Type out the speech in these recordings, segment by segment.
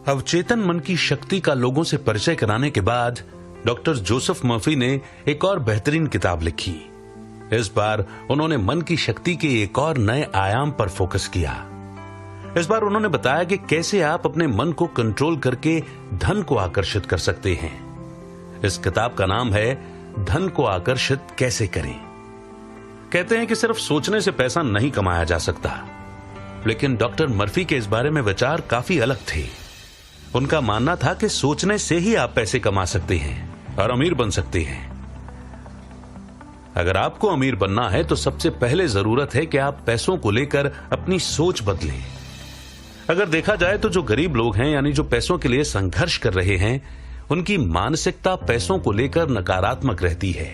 अवचेतन मन की शक्ति का लोगों से परिचय कराने के बाद डॉक्टर जोसेफ मर्फी ने एक और बेहतरीन किताब लिखी। इस बार उन्होंने मन की शक्ति के एक और नए आयाम पर फोकस किया। इस बार उन्होंने बताया कि कैसे आप अपने मन को कंट्रोल करके धन को आकर्षित कर सकते हैं। इस किताब का नाम है धन को आकर्षित कैसे करें। कहते हैं कि सिर्फ सोचने से पैसा नहीं कमाया जा सकता, लेकिन डॉक्टर मर्फी के इस बारे में विचार काफी अलग थे। उनका मानना था कि सोचने से ही आप पैसे कमा सकते हैं और अमीर बन सकते हैं। अगर आपको अमीर बनना है तो सबसे पहले जरूरत है कि आप पैसों को लेकर अपनी सोच बदलें। अगर देखा जाए तो जो गरीब लोग हैं, यानी जो पैसों के लिए संघर्ष कर रहे हैं, उनकी मानसिकता पैसों को लेकर नकारात्मक रहती है।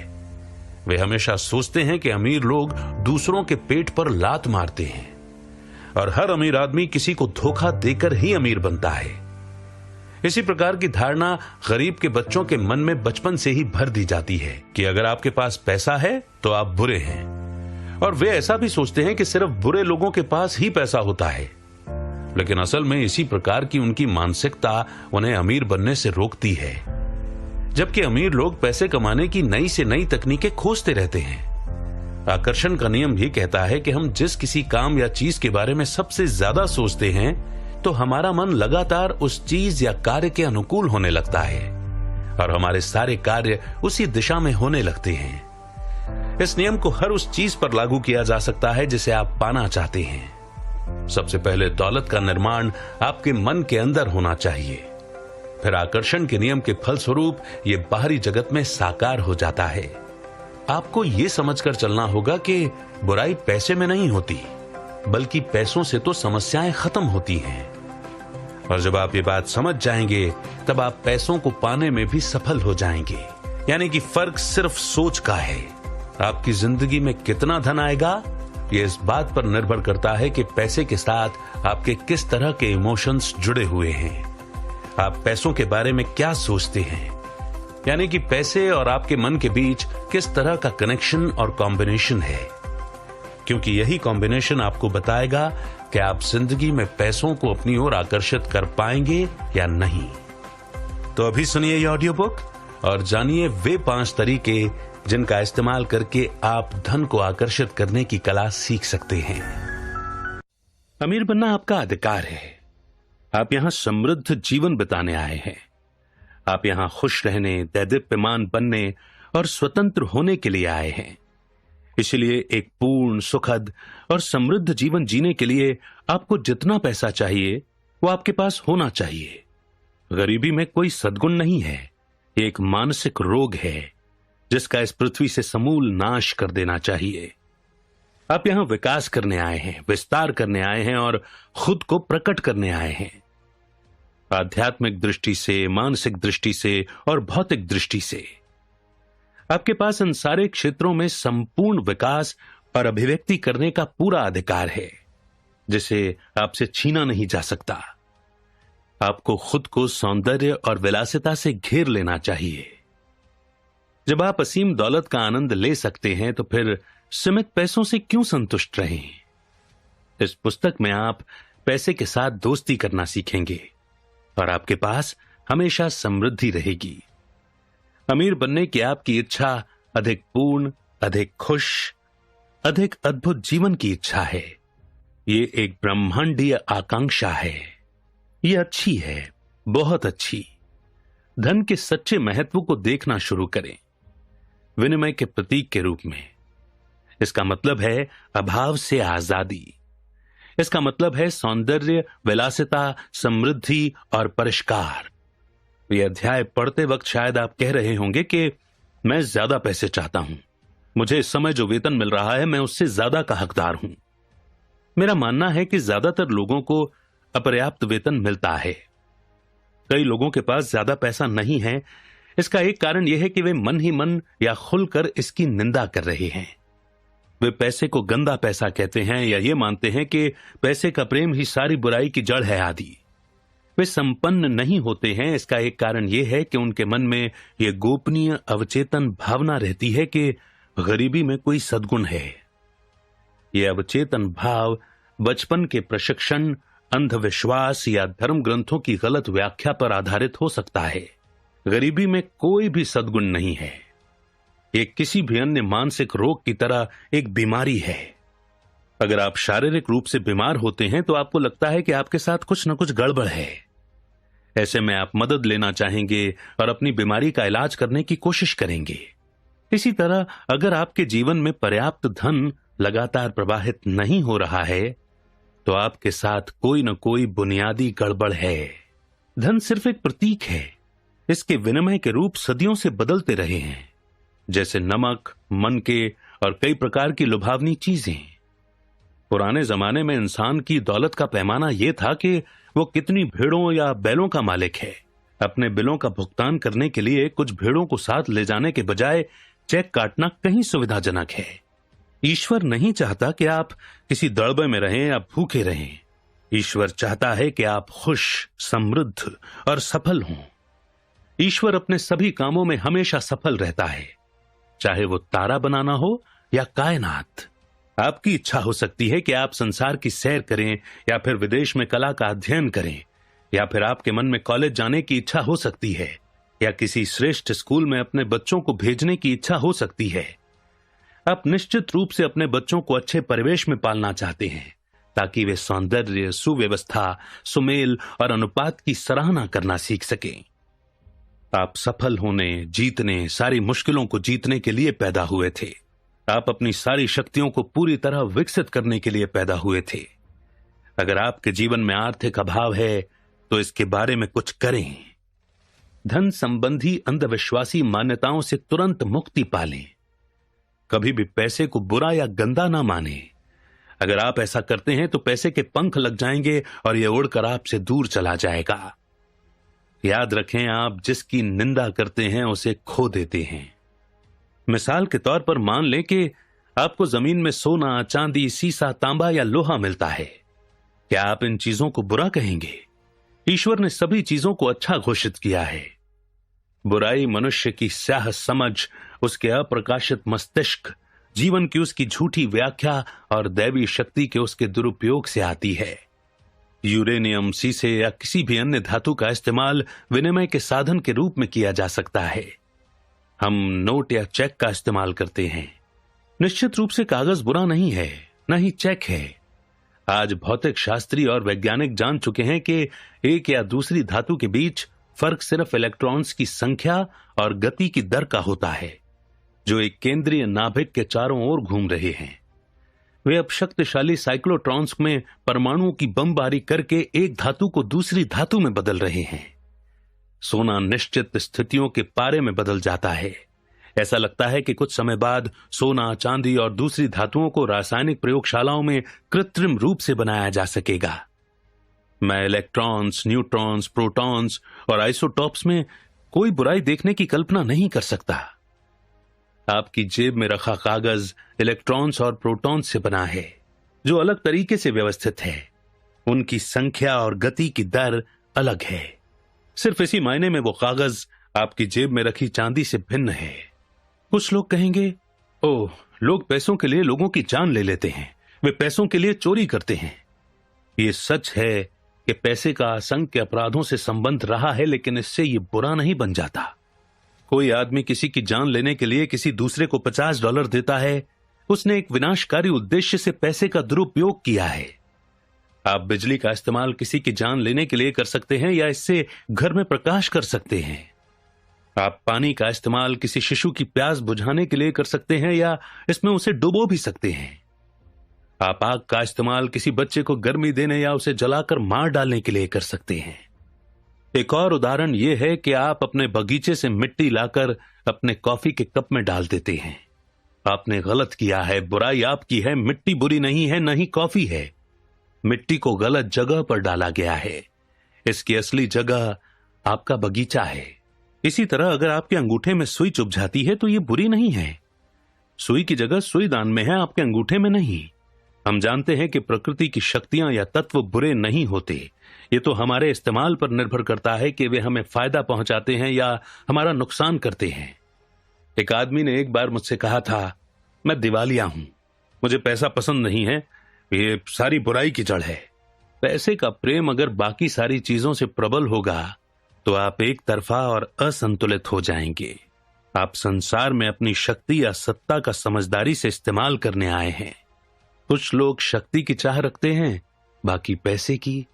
वे हमेशा सोचते हैं कि अमीर लोग दूसरों के पेट पर लात मारते हैं और हर अमीर आदमी किसी को धोखा देकर ही अमीर बनता है। इसी प्रकार की धारणा गरीब के बच्चों के मन में बचपन से ही भर दी जाती है कि अगर आपके पास पैसा है तो आप बुरे हैं, और वे ऐसा भी सोचते हैं कि सिर्फ बुरे लोगों के पास ही पैसा होता है। लेकिन असल में इसी प्रकार की उनकी मानसिकता उन्हें अमीर बनने से रोकती है, जबकि अमीर लोग पैसे कमाने की नई से नई तकनीकें खोजते रहते हैं। आकर्षण का नियम भी कहता है कि हम जिस किसी काम या चीज के बारे में सबसे ज्यादा सोचते हैं तो हमारा मन लगातार उस चीज या कार्य के अनुकूल होने लगता है और हमारे सारे कार्य उसी दिशा में होने लगते हैं। इस नियम को हर उस चीज पर लागू किया जा सकता है जिसे आप पाना चाहते हैं। सबसे पहले दौलत का निर्माण आपके मन के अंदर होना चाहिए, फिर आकर्षण के नियम के फलस्वरूप ये बाहरी जगत में साकार हो जाता है। आपको ये समझकर चलना होगा कि बुराई पैसे में नहीं होती, बल्कि पैसों से तो समस्याएं खत्म होती हैं। और जब आप ये बात समझ जाएंगे तब आप पैसों को पाने में भी सफल हो जाएंगे। यानी कि फर्क सिर्फ सोच का है। आपकी जिंदगी में कितना धन आएगा ये इस बात पर निर्भर करता है कि पैसे के साथ आपके किस तरह के इमोशंस जुड़े हुए हैं। आप पैसों के बारे में क्या सोचते हैं, यानी कि पैसे और आपके मन के बीच किस तरह का कनेक्शन और कॉम्बिनेशन है, क्योंकि यही कॉम्बिनेशन आपको बताएगा कि आप जिंदगी में पैसों को अपनी ओर आकर्षित कर पाएंगे या नहीं। तो अभी सुनिए ये ऑडियो बुक और जानिए वे 5 तरीके जिनका इस्तेमाल करके आप धन को आकर्षित करने की कला सीख सकते हैं। अमीर बनना आपका अधिकार है। आप यहां समृद्ध जीवन बिताने आए हैं। आप यहां खुश रहने, दैदीप्यमान बनने और स्वतंत्र होने के लिए आए हैं। इसलिए एक पूर्ण, सुखद और समृद्ध जीवन जीने के लिए आपको जितना पैसा चाहिए वो आपके पास होना चाहिए। गरीबी में कोई सद्गुण नहीं है, ये एक मानसिक रोग है जिसका इस पृथ्वी से समूल नाश कर देना चाहिए। आप यहां विकास करने आए हैं, विस्तार करने आए हैं और खुद को प्रकट करने आए हैं। आध्यात्मिक दृष्टि से, मानसिक दृष्टि से और भौतिक दृष्टि से आपके पास इन सारे क्षेत्रों में संपूर्ण विकास और अभिव्यक्ति करने का पूरा अधिकार है, जिसे आपसे छीना नहीं जा सकता। आपको खुद को सौंदर्य और विलासिता से घेर लेना चाहिए। जब आप असीम दौलत का आनंद ले सकते हैं तो फिर सीमित पैसों से क्यों संतुष्ट रहें? इस पुस्तक में आप पैसे के साथ दोस्ती करना सीखेंगे और आपके पास हमेशा समृद्धि रहेगी। अमीर बनने की आपकी इच्छा अधिक पूर्ण, अधिक खुश, अधिक अद्भुत जीवन की इच्छा है। ये एक ब्रह्मांडीय आकांक्षा है। ये अच्छी है, बहुत अच्छी। धन के सच्चे महत्व को देखना शुरू करें, विनिमय के प्रतीक के रूप में। इसका मतलब है अभाव से आजादी। इसका मतलब है सौंदर्य, विलासिता, समृद्धि और परिष्कार। ये अध्याय पढ़ते वक्त शायद आप कह रहे होंगे कि मैं ज्यादा पैसे चाहता हूं, मुझे इस समय जो वेतन मिल रहा है मैं उससे ज्यादा का हकदार हूं। मेरा मानना है कि ज्यादातर लोगों को अपर्याप्त वेतन मिलता है। कई लोगों के पास ज्यादा पैसा नहीं है। इसका एक कारण यह है कि वे मन ही मन या खुलकर इसकी निंदा कर रहे हैं। वे पैसे को गंदा पैसा कहते हैं या ये मानते हैं कि पैसे का प्रेम ही सारी बुराई की जड़ है आदि। वे संपन्न नहीं होते हैं। इसका एक कारण यह है कि उनके मन में यह गोपनीय अवचेतन भावना रहती है कि गरीबी में कोई सद्गुण है। यह अवचेतन भाव बचपन के प्रशिक्षण अंधविश्वास या धर्म ग्रंथों की गलत व्याख्या पर आधारित हो सकता है। गरीबी में कोई भी सद्गुण नहीं है। ये किसी भी अन्य मानसिक रोग की तरह एक बीमारी है। अगर आप शारीरिक रूप से बीमार होते हैं तो आपको लगता है कि आपके साथ कुछ न कुछ गड़बड़ है। ऐसे में आप मदद लेना चाहेंगे और अपनी बीमारी का इलाज करने की कोशिश करेंगे। इसी तरह अगर आपके जीवन में पर्याप्त धन लगातार प्रवाहित नहीं हो रहा है तो आपके साथ कोई न कोई बुनियादी गड़बड़ है। धन सिर्फ एक प्रतीक है। इसके विनिमय के रूप सदियों से बदलते रहे हैं, जैसे नमक, मनके और कई प्रकार की लुभावनी चीजें। पुराने जमाने में इंसान की दौलत का पैमाना यह था कि वो कितनी भेड़ों या बैलों का मालिक है। अपने बिलों का भुगतान करने के लिए कुछ भेड़ों को साथ ले जाने के बजाय चेक काटना कहीं सुविधाजनक है। ईश्वर नहीं चाहता कि आप किसी दड़बे में रहें या भूखे रहें। ईश्वर चाहता है कि आप खुश, समृद्ध और सफल हों। ईश्वर अपने सभी कामों में हमेशा सफल रहता है, चाहे वो तारा बनाना हो या कायनात। आपकी इच्छा हो सकती है कि आप संसार की सैर करें या फिर विदेश में कला का अध्ययन करें, या फिर आपके मन में कॉलेज जाने की इच्छा हो सकती है या किसी श्रेष्ठ स्कूल में अपने बच्चों को भेजने की इच्छा हो सकती है। आप निश्चित रूप से अपने बच्चों को अच्छे परिवेश में पालना चाहते हैं ताकि वे सौंदर्य, सुव्यवस्था, सुमेल और अनुपात की सराहना करना सीख सकें। आप सफल होने, जीतने, सारी मुश्किलों को जीतने के लिए पैदा हुए थे। आप अपनी सारी शक्तियों को पूरी तरह विकसित करने के लिए पैदा हुए थे। अगर आपके जीवन में आर्थिक अभाव है तो इसके बारे में कुछ करें। धन संबंधी अंधविश्वासी मान्यताओं से तुरंत मुक्ति पालें। कभी भी पैसे को बुरा या गंदा ना माने। अगर आप ऐसा करते हैं तो पैसे के पंख लग जाएंगे और यह उड़कर आपसे दूर चला जाएगा। याद रखें, आप जिसकी निंदा करते हैं उसे खो देते हैं। मिसाल के तौर पर मान लें कि आपको जमीन में सोना, चांदी, सीसा, तांबा या लोहा मिलता है। क्या आप इन चीजों को बुरा कहेंगे? ईश्वर ने सभी चीजों को अच्छा घोषित किया है। बुराई मनुष्य की स्याह समझ, उसके अप्रकाशित मस्तिष्क, जीवन की उसकी झूठी व्याख्या और दैवी शक्ति के उसके दुरुपयोग से आती है। यूरेनियम, सीसे या किसी भी अन्य धातु का इस्तेमाल विनिमय के साधन के रूप में किया जा सकता है। हम नोट या चेक का इस्तेमाल करते हैं। निश्चित रूप से कागज बुरा नहीं है, न ही चेक है। आज भौतिक शास्त्री और वैज्ञानिक जान चुके हैं कि एक या दूसरी धातु के बीच फर्क सिर्फ इलेक्ट्रॉन्स की संख्या और गति की दर का होता है, जो एक केंद्रीय नाभिक के चारों ओर घूम रहे हैं। वे अब शक्तिशाली साइक्लोट्रॉन्स में परमाणुओं की बमबारी करके एक धातु को दूसरी धातु में बदल रहे हैं। सोना निश्चित स्थितियों के पारे में बदल जाता है। ऐसा लगता है कि कुछ समय बाद सोना, चांदी और दूसरी धातुओं को रासायनिक प्रयोगशालाओं में कृत्रिम रूप से बनाया जा सकेगा। मैं इलेक्ट्रॉन्स, न्यूट्रॉन्स, प्रोटॉन्स और आइसोटॉप्स में कोई बुराई देखने की कल्पना नहीं कर सकता। आपकी जेब में रखा कागज इलेक्ट्रॉन्स और प्रोटॉन्स से बना है, जो अलग तरीके से व्यवस्थित है। उनकी संख्या और गति की दर अलग है। सिर्फ इसी मायने में वो कागज आपकी जेब में रखी चांदी से भिन्न है। कुछ लोग कहेंगे, ओह, लोग पैसों के लिए लोगों की जान ले लेते हैं, वे पैसों के लिए चोरी करते हैं। ये सच है कि पैसे का असंख्य अपराधों से संबंध रहा है, लेकिन इससे ये बुरा नहीं बन जाता। कोई आदमी किसी की जान लेने के लिए किसी दूसरे को $50 देता है, उसने एक विनाशकारी उद्देश्य से पैसे का दुरुपयोग किया है। आप बिजली का इस्तेमाल किसी की जान लेने के लिए कर सकते हैं या इससे घर में प्रकाश कर सकते हैं। आप पानी का इस्तेमाल किसी शिशु की प्यास बुझाने के लिए कर सकते हैं या इसमें उसे डुबो भी सकते हैं। आप आग का इस्तेमाल किसी बच्चे को गर्मी देने या उसे जलाकर मार डालने के लिए कर सकते हैं। एक और उदाहरण यह है कि आप अपने बगीचे से मिट्टी लाकर अपने कॉफी के कप में डाल देते हैं। आपने गलत किया है, बुराई आपकी है। मिट्टी बुरी नहीं है, न ही कॉफी है। मिट्टी को गलत जगह पर डाला गया है। इसकी असली जगह आपका बगीचा है। इसी तरह अगर आपके अंगूठे में सुई चुभ जाती है तो यह बुरी नहीं है। सुई की जगह सुई दान में है, आपके अंगूठे में नहीं। हम जानते हैं कि प्रकृति की शक्तियां या तत्व बुरे नहीं होते। ये तो हमारे इस्तेमाल पर निर्भर करता है कि वे हमें फायदा पहुंचाते हैं या हमारा नुकसान करते हैं। एक आदमी ने एक बार मुझसे कहा था, मैं दिवालिया हूं, मुझे पैसा पसंद नहीं है, ये सारी बुराई की जड़ है। पैसे का प्रेम अगर बाकी सारी चीजों से प्रबल होगा तो आप एक तरफा और असंतुलित हो जाएंगे। आप संसार में अपनी शक्ति या सत्ता का समझदारी से इस्तेमाल करने आए हैं। कुछ लोग शक्ति की चाह रखते हैं, बाकी पैसे की।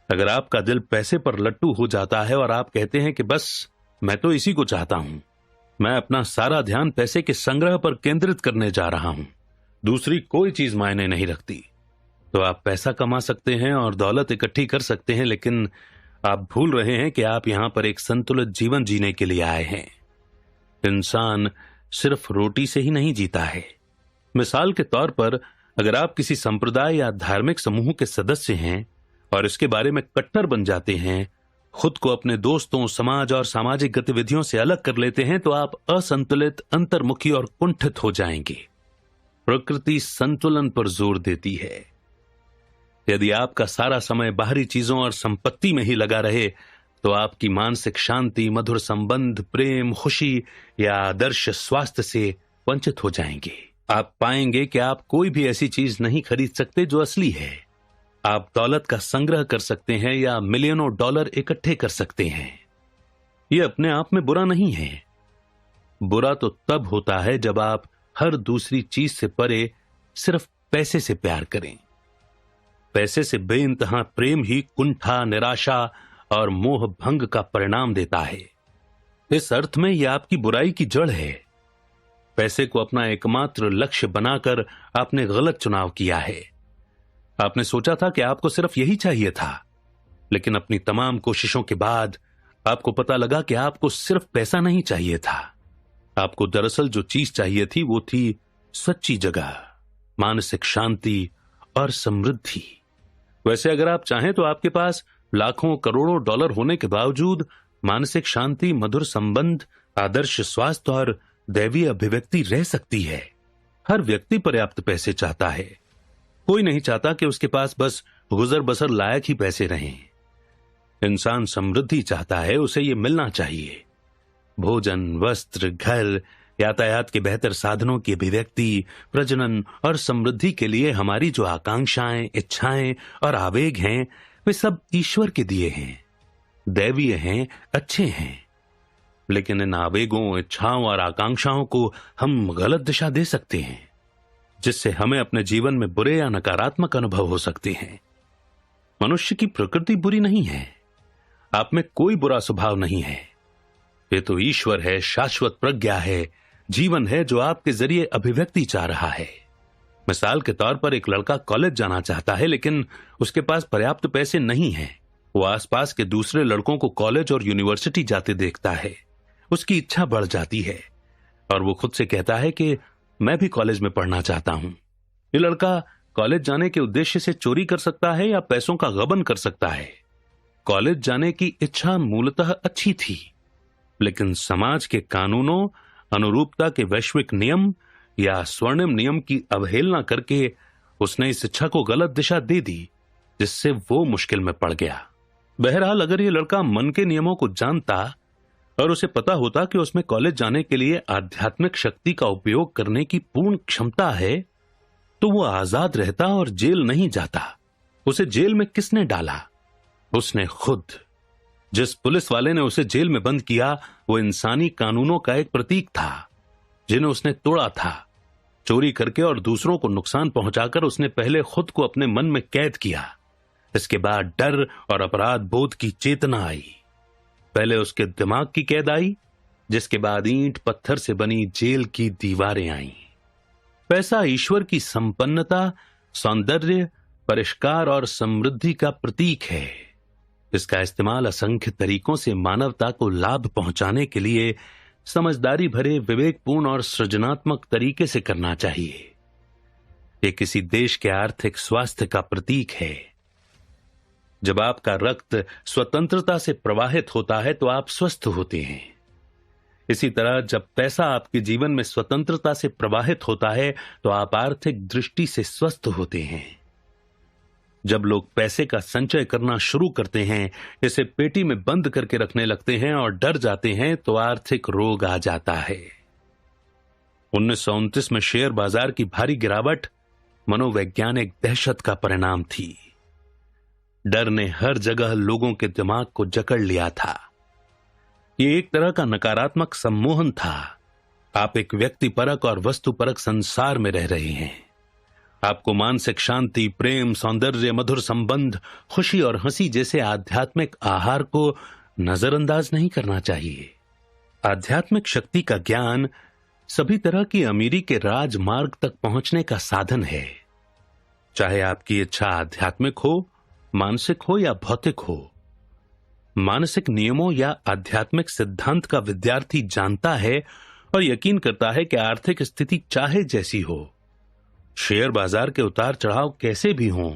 अगर आपका दिल पैसे पर लट्टू हो जाता है और आप कहते हैं कि बस मैं तो इसी को चाहता हूं, मैं अपना सारा ध्यान पैसे के संग्रह पर केंद्रित करने जा रहा हूं, दूसरी कोई चीज मायने नहीं रखती, तो आप पैसा कमा सकते हैं और दौलत इकट्ठी कर सकते हैं, लेकिन आप भूल रहे हैं कि आप यहां पर एक संतुलित जीवन जीने के लिए आए हैं। इंसान सिर्फ रोटी से ही नहीं जीता है। मिसाल के तौर पर, अगर आप किसी संप्रदाय या धार्मिक समूह के सदस्य हैं और इसके बारे में कट्टर बन जाते हैं, खुद को अपने दोस्तों, समाज और सामाजिक गतिविधियों से अलग कर लेते हैं, तो आप असंतुलित, अंतर्मुखी और कुंठित हो जाएंगे। प्रकृति संतुलन पर जोर देती है। यदि आपका सारा समय बाहरी चीजों और संपत्ति में ही लगा रहे तो आपकी मानसिक शांति, मधुर संबंध, प्रेम, खुशी या आदर्श स्वास्थ्य से वंचित हो जाएंगे। आप पाएंगे कि आप कोई भी ऐसी चीज नहीं खरीद सकते जो असली है। आप दौलत का संग्रह कर सकते हैं या मिलियनों डॉलर इकट्ठे कर सकते हैं। यह अपने आप में बुरा नहीं है। बुरा तो तब होता है जब आप हर दूसरी चीज से परे सिर्फ पैसे से प्यार करें। पैसे से बेइंतहा प्रेम ही कुंठा, निराशा और मोह भंग का परिणाम देता है। इस अर्थ में यह आपकी बुराई की जड़ है। पैसे को अपना एकमात्र लक्ष्य बनाकर आपने गलत चुनाव किया है। आपने सोचा था कि आपको सिर्फ यही चाहिए था, लेकिन अपनी तमाम कोशिशों के बाद आपको पता लगा कि आपको सिर्फ पैसा नहीं चाहिए था। आपको दरअसल जो चीज चाहिए थी वो थी सच्ची जगह, मानसिक शांति और समृद्धि। वैसे अगर आप चाहें तो आपके पास लाखों करोड़ों डॉलर होने के बावजूद मानसिक शांति, मधुर संबंध, आदर्श स्वास्थ्य और दैवीय अभिव्यक्ति रह सकती है। हर व्यक्ति पर्याप्त पैसे चाहता है। कोई नहीं चाहता कि उसके पास बस गुजर बसर लायक ही पैसे रहें। इंसान समृद्धि चाहता है, उसे ये मिलना चाहिए। भोजन, वस्त्र, घर, यातायात के बेहतर साधनों की अभिव्यक्ति, प्रजनन और समृद्धि के लिए हमारी जो आकांक्षाएं, इच्छाएं और आवेग हैं, वे सब ईश्वर के दिए हैं, दैवीय हैं, अच्छे हैं। लेकिन इन आवेगों, इच्छाओं और आकांक्षाओं को हम गलत दिशा दे सकते हैं, जिससे हमें अपने जीवन में बुरे या नकारात्मक अनुभव हो सकते हैं। मनुष्य की प्रकृति बुरी नहीं है। आप में कोई बुरा स्वभाव नहीं है। ये तो ईश्वर है, शाश्वत प्रज्ञा है, जीवन है जो आपके जरिए अभिव्यक्ति चाह रहा है। मिसाल के तौर पर, एक लड़का कॉलेज जाना चाहता है, लेकिन उसके पास पर्याप्त पैसे नहीं हैं। वो आसपास के दूसरे लड़कों को कॉलेज और यूनिवर्सिटी जाते देखता है। उसकी इच्छा बढ़ जाती है और वो खुद से कहता है कि मैं भी कॉलेज में पढ़ना चाहता हूं। ये लड़का कॉलेज जाने के उद्देश्य से चोरी कर सकता है या पैसों का गबन कर सकता है। कॉलेज जाने की इच्छा मूलतः अच्छी थी, लेकिन समाज के कानूनों, अनुरूपता के वैश्विक नियम या स्वर्णिम नियम की अवहेलना करके उसने इस इच्छा को गलत दिशा दे दी, जिससे वो मुश्किल में पड़ गया। बहरहाल, अगर ये लड़का मन के नियमों को जानता और उसे पता होता कि उसमें कॉलेज जाने के लिए आध्यात्मिक शक्ति का उपयोग करने की पूर्ण क्षमता है, तो वो आजाद रहता और जेल नहीं जाता। उसे जेल में किसने डाला? उसने खुद। जिस पुलिस वाले ने उसे जेल में बंद किया, वो इंसानी कानूनों का एक प्रतीक था, जिन्हें उसने तोड़ा था। चोरी करके और दूसरों को नुकसान पहुंचाकर उसने पहले खुद को अपने मन में कैद किया। इसके बाद डर और अपराध बोध की चेतना आई। पहले उसके दिमाग की कैद आई, जिसके बाद ईंट पत्थर से बनी जेल की दीवारें आईं। पैसा ईश्वर की संपन्नता, सौंदर्य, परिष्कार और समृद्धि का प्रतीक है। इसका इस्तेमाल असंख्य तरीकों से मानवता को लाभ पहुंचाने के लिए समझदारी भरे, विवेकपूर्ण और सृजनात्मक तरीके से करना चाहिए। यह किसी देश के आर्थिक स्वास्थ्य का प्रतीक है। जब आपका रक्त स्वतंत्रता से प्रवाहित होता है तो आप स्वस्थ होते हैं। इसी तरह जब पैसा आपके जीवन में स्वतंत्रता से प्रवाहित होता है तो आप आर्थिक दृष्टि से स्वस्थ होते हैं। जब लोग पैसे का संचय करना शुरू करते हैं, इसे पेटी में बंद करके रखने लगते हैं और डर जाते हैं, तो आर्थिक रोग आ जाता है। 1929 में शेयर बाजार की भारी गिरावट मनोवैज्ञानिक दहशत का परिणाम थी। डर ने हर जगह लोगों के दिमाग को जकड़ लिया था। ये एक तरह का नकारात्मक सम्मोहन था। आप एक व्यक्तिपरक और वस्तुपरक संसार में रह रहे हैं। आपको मानसिक शांति, प्रेम, सौंदर्य, मधुर संबंध, खुशी और हंसी जैसे आध्यात्मिक आहार को नजरअंदाज नहीं करना चाहिए। आध्यात्मिक शक्ति का ज्ञान सभी तरह की अमीरी के राजमार्ग तक पहुंचने का साधन है। चाहे आपकी इच्छा आध्यात्मिक हो, मानसिक हो या भौतिक हो। मानसिक नियमों या आध्यात्मिक सिद्धांत का विद्यार्थी जानता है और यकीन करता है कि आर्थिक स्थिति चाहे जैसी हो, शेयर बाजार के उतार चढ़ाव कैसे भी हों,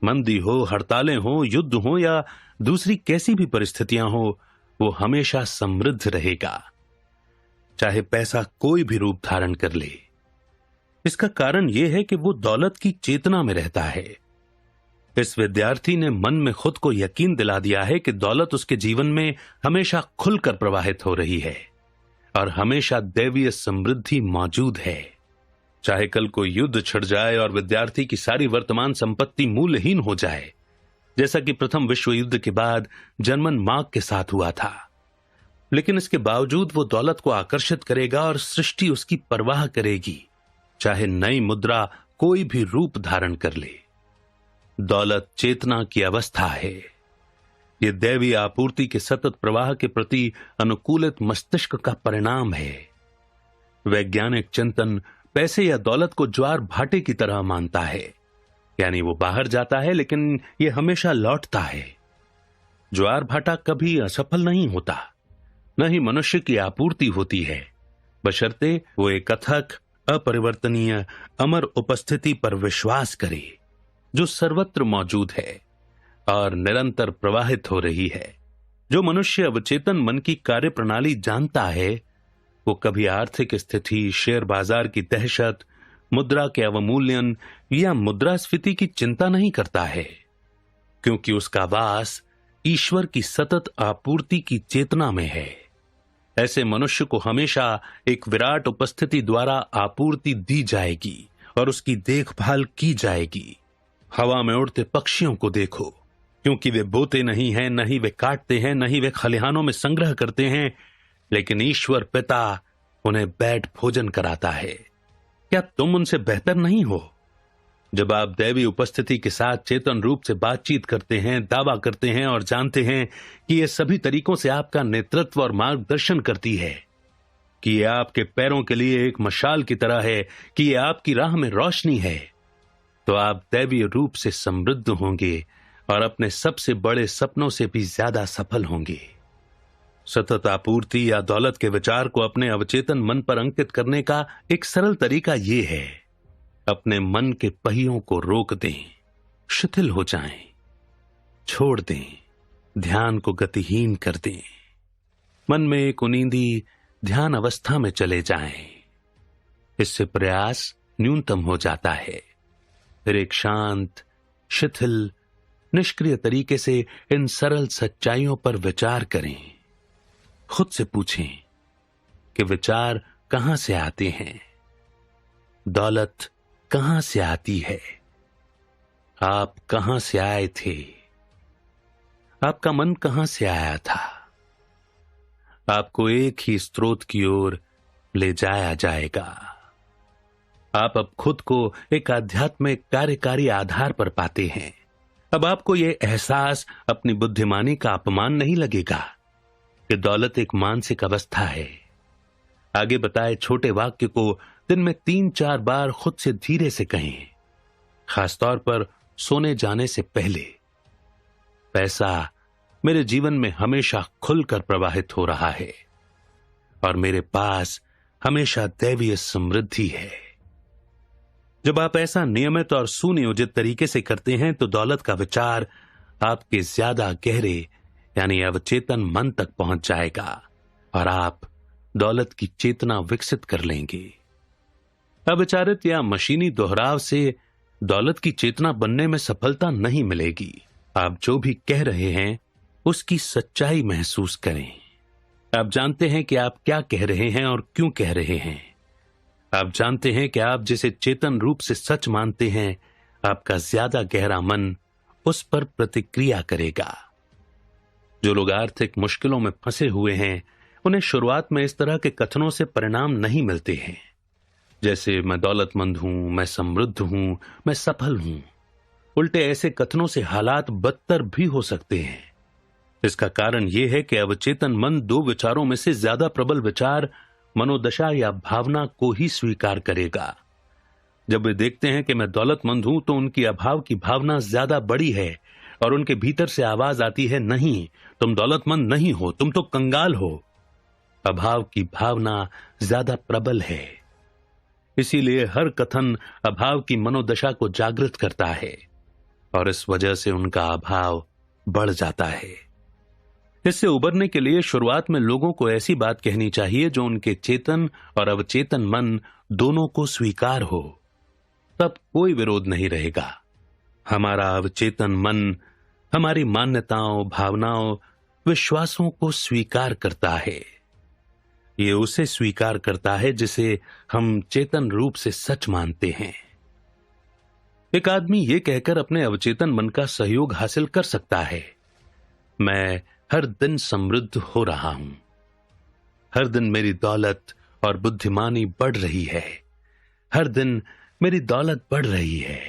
मंदी हो, हड़तालें हो, युद्ध हो या दूसरी कैसी भी परिस्थितियां हो, वो हमेशा समृद्ध रहेगा, चाहे पैसा कोई भी रूप धारण कर ले। इसका कारण यह है कि वो दौलत की चेतना में रहता है। इस विद्यार्थी ने मन में खुद को यकीन दिला दिया है कि दौलत उसके जीवन में हमेशा खुलकर प्रवाहित हो रही है और हमेशा दैवीय समृद्धि मौजूद है। चाहे कल कोई युद्ध छिड़ जाए और विद्यार्थी की सारी वर्तमान संपत्ति मूल्यहीन हो जाए, जैसा कि प्रथम विश्व युद्ध के बाद जर्मन मार्क के साथ हुआ था, लेकिन इसके बावजूद वो दौलत को आकर्षित करेगा और सृष्टि उसकी परवाह करेगी, चाहे नई मुद्रा कोई भी रूप धारण कर ले। दौलत चेतना की अवस्था है। यह दैवी आपूर्ति के सतत प्रवाह के प्रति अनुकूलित मस्तिष्क का परिणाम है। वैज्ञानिक चिंतन पैसे या दौलत को ज्वार भाटे की तरह मानता है, यानी वो बाहर जाता है लेकिन यह हमेशा लौटता है। ज्वार भाटा कभी असफल नहीं होता, न ही मनुष्य की आपूर्ति होती है, बशर्ते वो एक अथक, अपरिवर्तनीय, अमर उपस्थिति पर विश्वास करे जो सर्वत्र मौजूद है और निरंतर प्रवाहित हो रही है। जो मनुष्य अवचेतन मन की कार्य प्रणाली जानता है, वो कभी आर्थिक स्थिति, शेयर बाजार की दहशत, मुद्रा के अवमूल्यन या मुद्रास्फीति की चिंता नहीं करता है, क्योंकि उसका वास ईश्वर की सतत आपूर्ति की चेतना में है। ऐसे मनुष्य को हमेशा एक विराट उपस्थिति द्वारा आपूर्ति दी जाएगी और उसकी देखभाल की जाएगी। हवा में उड़ते पक्षियों को देखो, क्योंकि वे बोते नहीं हैं, न ही वे काटते हैं, न ही वे खलिहानों में संग्रह करते हैं, लेकिन ईश्वर पिता उन्हें बैठ भोजन कराता है। क्या तुम उनसे बेहतर नहीं हो? जब आप दैवी उपस्थिति के साथ चेतन रूप से बातचीत करते हैं, दावा करते हैं और जानते हैं कि ये सभी तरीकों से आपका नेतृत्व और मार्गदर्शन करती है, कि ये आपके पैरों के लिए एक मशाल की तरह है, कि ये आपकी राह में रोशनी है, तो आप दैवीय रूप से समृद्ध होंगे और अपने सबसे बड़े सपनों से भी ज्यादा सफल होंगे। सतत आपूर्ति या दौलत के विचार को अपने अवचेतन मन पर अंकित करने का एक सरल तरीका यह है, अपने मन के पहियों को रोक दें, शिथिल हो जाएं, छोड़ दें, ध्यान को गतिहीन कर दें, मन में एक उनींदी ध्यान अवस्था में चले जाएं। इससे प्रयास न्यूनतम हो जाता है। फिर एक शांत, शिथिल, निष्क्रिय तरीके से इन सरल सच्चाइयों पर विचार करें। खुद से पूछें कि विचार कहां से आते हैं, दौलत कहां से आती है, आप कहां से आए थे, आपका मन कहां से आया था। आपको एक ही स्रोत की ओर ले जाया जाएगा। आप अब खुद को एक आध्यात्मिक कार्यकारी आधार पर पाते हैं। अब आपको यह एहसास अपनी बुद्धिमानी का अपमान नहीं लगेगा कि दौलत एक मानसिक अवस्था है। आगे बताए छोटे वाक्य को दिन में 3-4 बार खुद से धीरे से कहें, खासतौर पर सोने जाने से पहले। पैसा मेरे जीवन में हमेशा खुलकर प्रवाहित हो रहा है और मेरे पास हमेशा दैवीय समृद्धि है। जब आप ऐसा नियमित और सुनियोजित तरीके से करते हैं तो दौलत का विचार आपके ज्यादा गहरे यानी अवचेतन मन तक पहुंच जाएगा और आप दौलत की चेतना विकसित कर लेंगे। अविचारित या मशीनी दोहराव से दौलत की चेतना बनने में सफलता नहीं मिलेगी। आप जो भी कह रहे हैं उसकी सच्चाई महसूस करें। आप जानते हैं कि आप क्या कह रहे हैं और क्यों कह रहे हैं। आप जानते हैं कि आप जिसे चेतन रूप से सच मानते हैं, आपका ज्यादा गहरा मन उस पर प्रतिक्रिया करेगा। जो लोग आर्थिक मुश्किलों में फंसे हुए हैं, उन्हें शुरुआत में इस तरह के कथनों से परिणाम नहीं मिलते हैं, जैसे मैं दौलतमंद हूं, मैं समृद्ध हूं, मैं सफल हूं। उल्टे ऐसे कथनों से हालात बदतर भी हो सकते हैं। इसका कारण यह है कि अवचेतन मन दो विचारों में से ज्यादा प्रबल विचार, मनोदशा या भावना को ही स्वीकार करेगा। जब वे देखते हैं कि मैं दौलतमंद हूं, तो उनकी अभाव की भावना ज्यादा बड़ी है और उनके भीतर से आवाज आती है, नहीं, तुम दौलतमंद नहीं हो, तुम तो कंगाल हो। अभाव की भावना ज्यादा प्रबल है। इसीलिए हर कथन अभाव की मनोदशा को जागृत करता है और इस वजह से उनका अभाव बढ़ जाता है। इससे उबरने के लिए शुरुआत में लोगों को ऐसी बात कहनी चाहिए जो उनके चेतन और अवचेतन मन दोनों को स्वीकार हो। तब कोई विरोध नहीं रहेगा। हमारा अवचेतन मन हमारी मान्यताओं, भावनाओं, विश्वासों को स्वीकार करता है। ये उसे स्वीकार करता है जिसे हम चेतन रूप से सच मानते हैं। एक आदमी ये कहकर अपने अवचेतन मन का सहयोग हासिल कर सकता है, मैं हर दिन समृद्ध हो रहा हूं, हर दिन मेरी दौलत और बुद्धिमानी बढ़ रही है, हर दिन मेरी दौलत बढ़ रही है,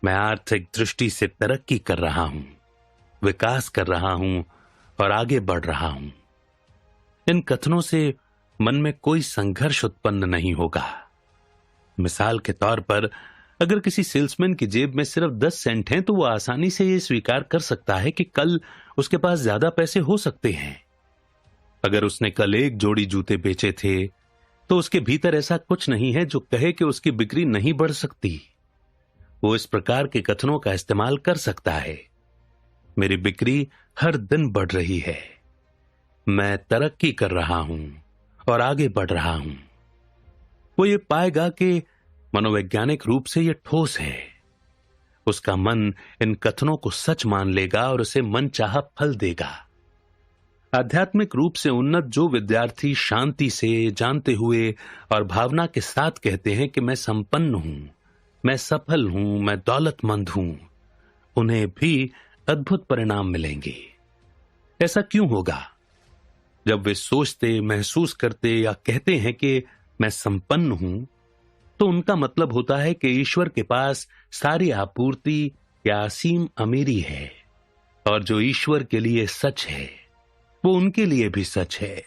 मैं आर्थिक दृष्टि से तरक्की कर रहा हूं, विकास कर रहा हूं और आगे बढ़ रहा हूं। इन कथनों से मन में कोई संघर्ष उत्पन्न नहीं होगा। मिसाल के तौर पर, अगर किसी सेल्समैन की जेब में सिर्फ 10 सेंट हैं, तो वो आसानी से ये स्वीकार कर सकता है कि कल उसके पास ज्यादा पैसे हो सकते हैं। अगर उसने कल एक जोड़ी जूते बेचे थे, तो उसके भीतर ऐसा कुछ नहीं है जो कहे कि उसकी बिक्री नहीं बढ़ सकती। वो इस प्रकार के कथनों का इस्तेमाल कर सकता है, मेरी बिक्री हर दिन बढ़ रही है, मैं तरक्की कर रहा हूं और आगे बढ़ रहा हूं। वो ये पाएगा कि मनोवैज्ञानिक रूप से यह ठोस है। उसका मन इन कथनों को सच मान लेगा और उसे मनचाहा फल देगा। आध्यात्मिक रूप से उन्नत जो विद्यार्थी शांति से, जानते हुए और भावना के साथ कहते हैं कि मैं संपन्न हूं, मैं सफल हूं, मैं दौलतमंद हूं, उन्हें भी अद्भुत परिणाम मिलेंगे। ऐसा क्यों होगा? जब वे सोचते, महसूस करते या कहते हैं कि मैं संपन्न हूं, तो उनका मतलब होता है कि ईश्वर के पास सारी आपूर्ति या असीम अमीरी है, और जो ईश्वर के लिए सच है वो उनके लिए भी सच है।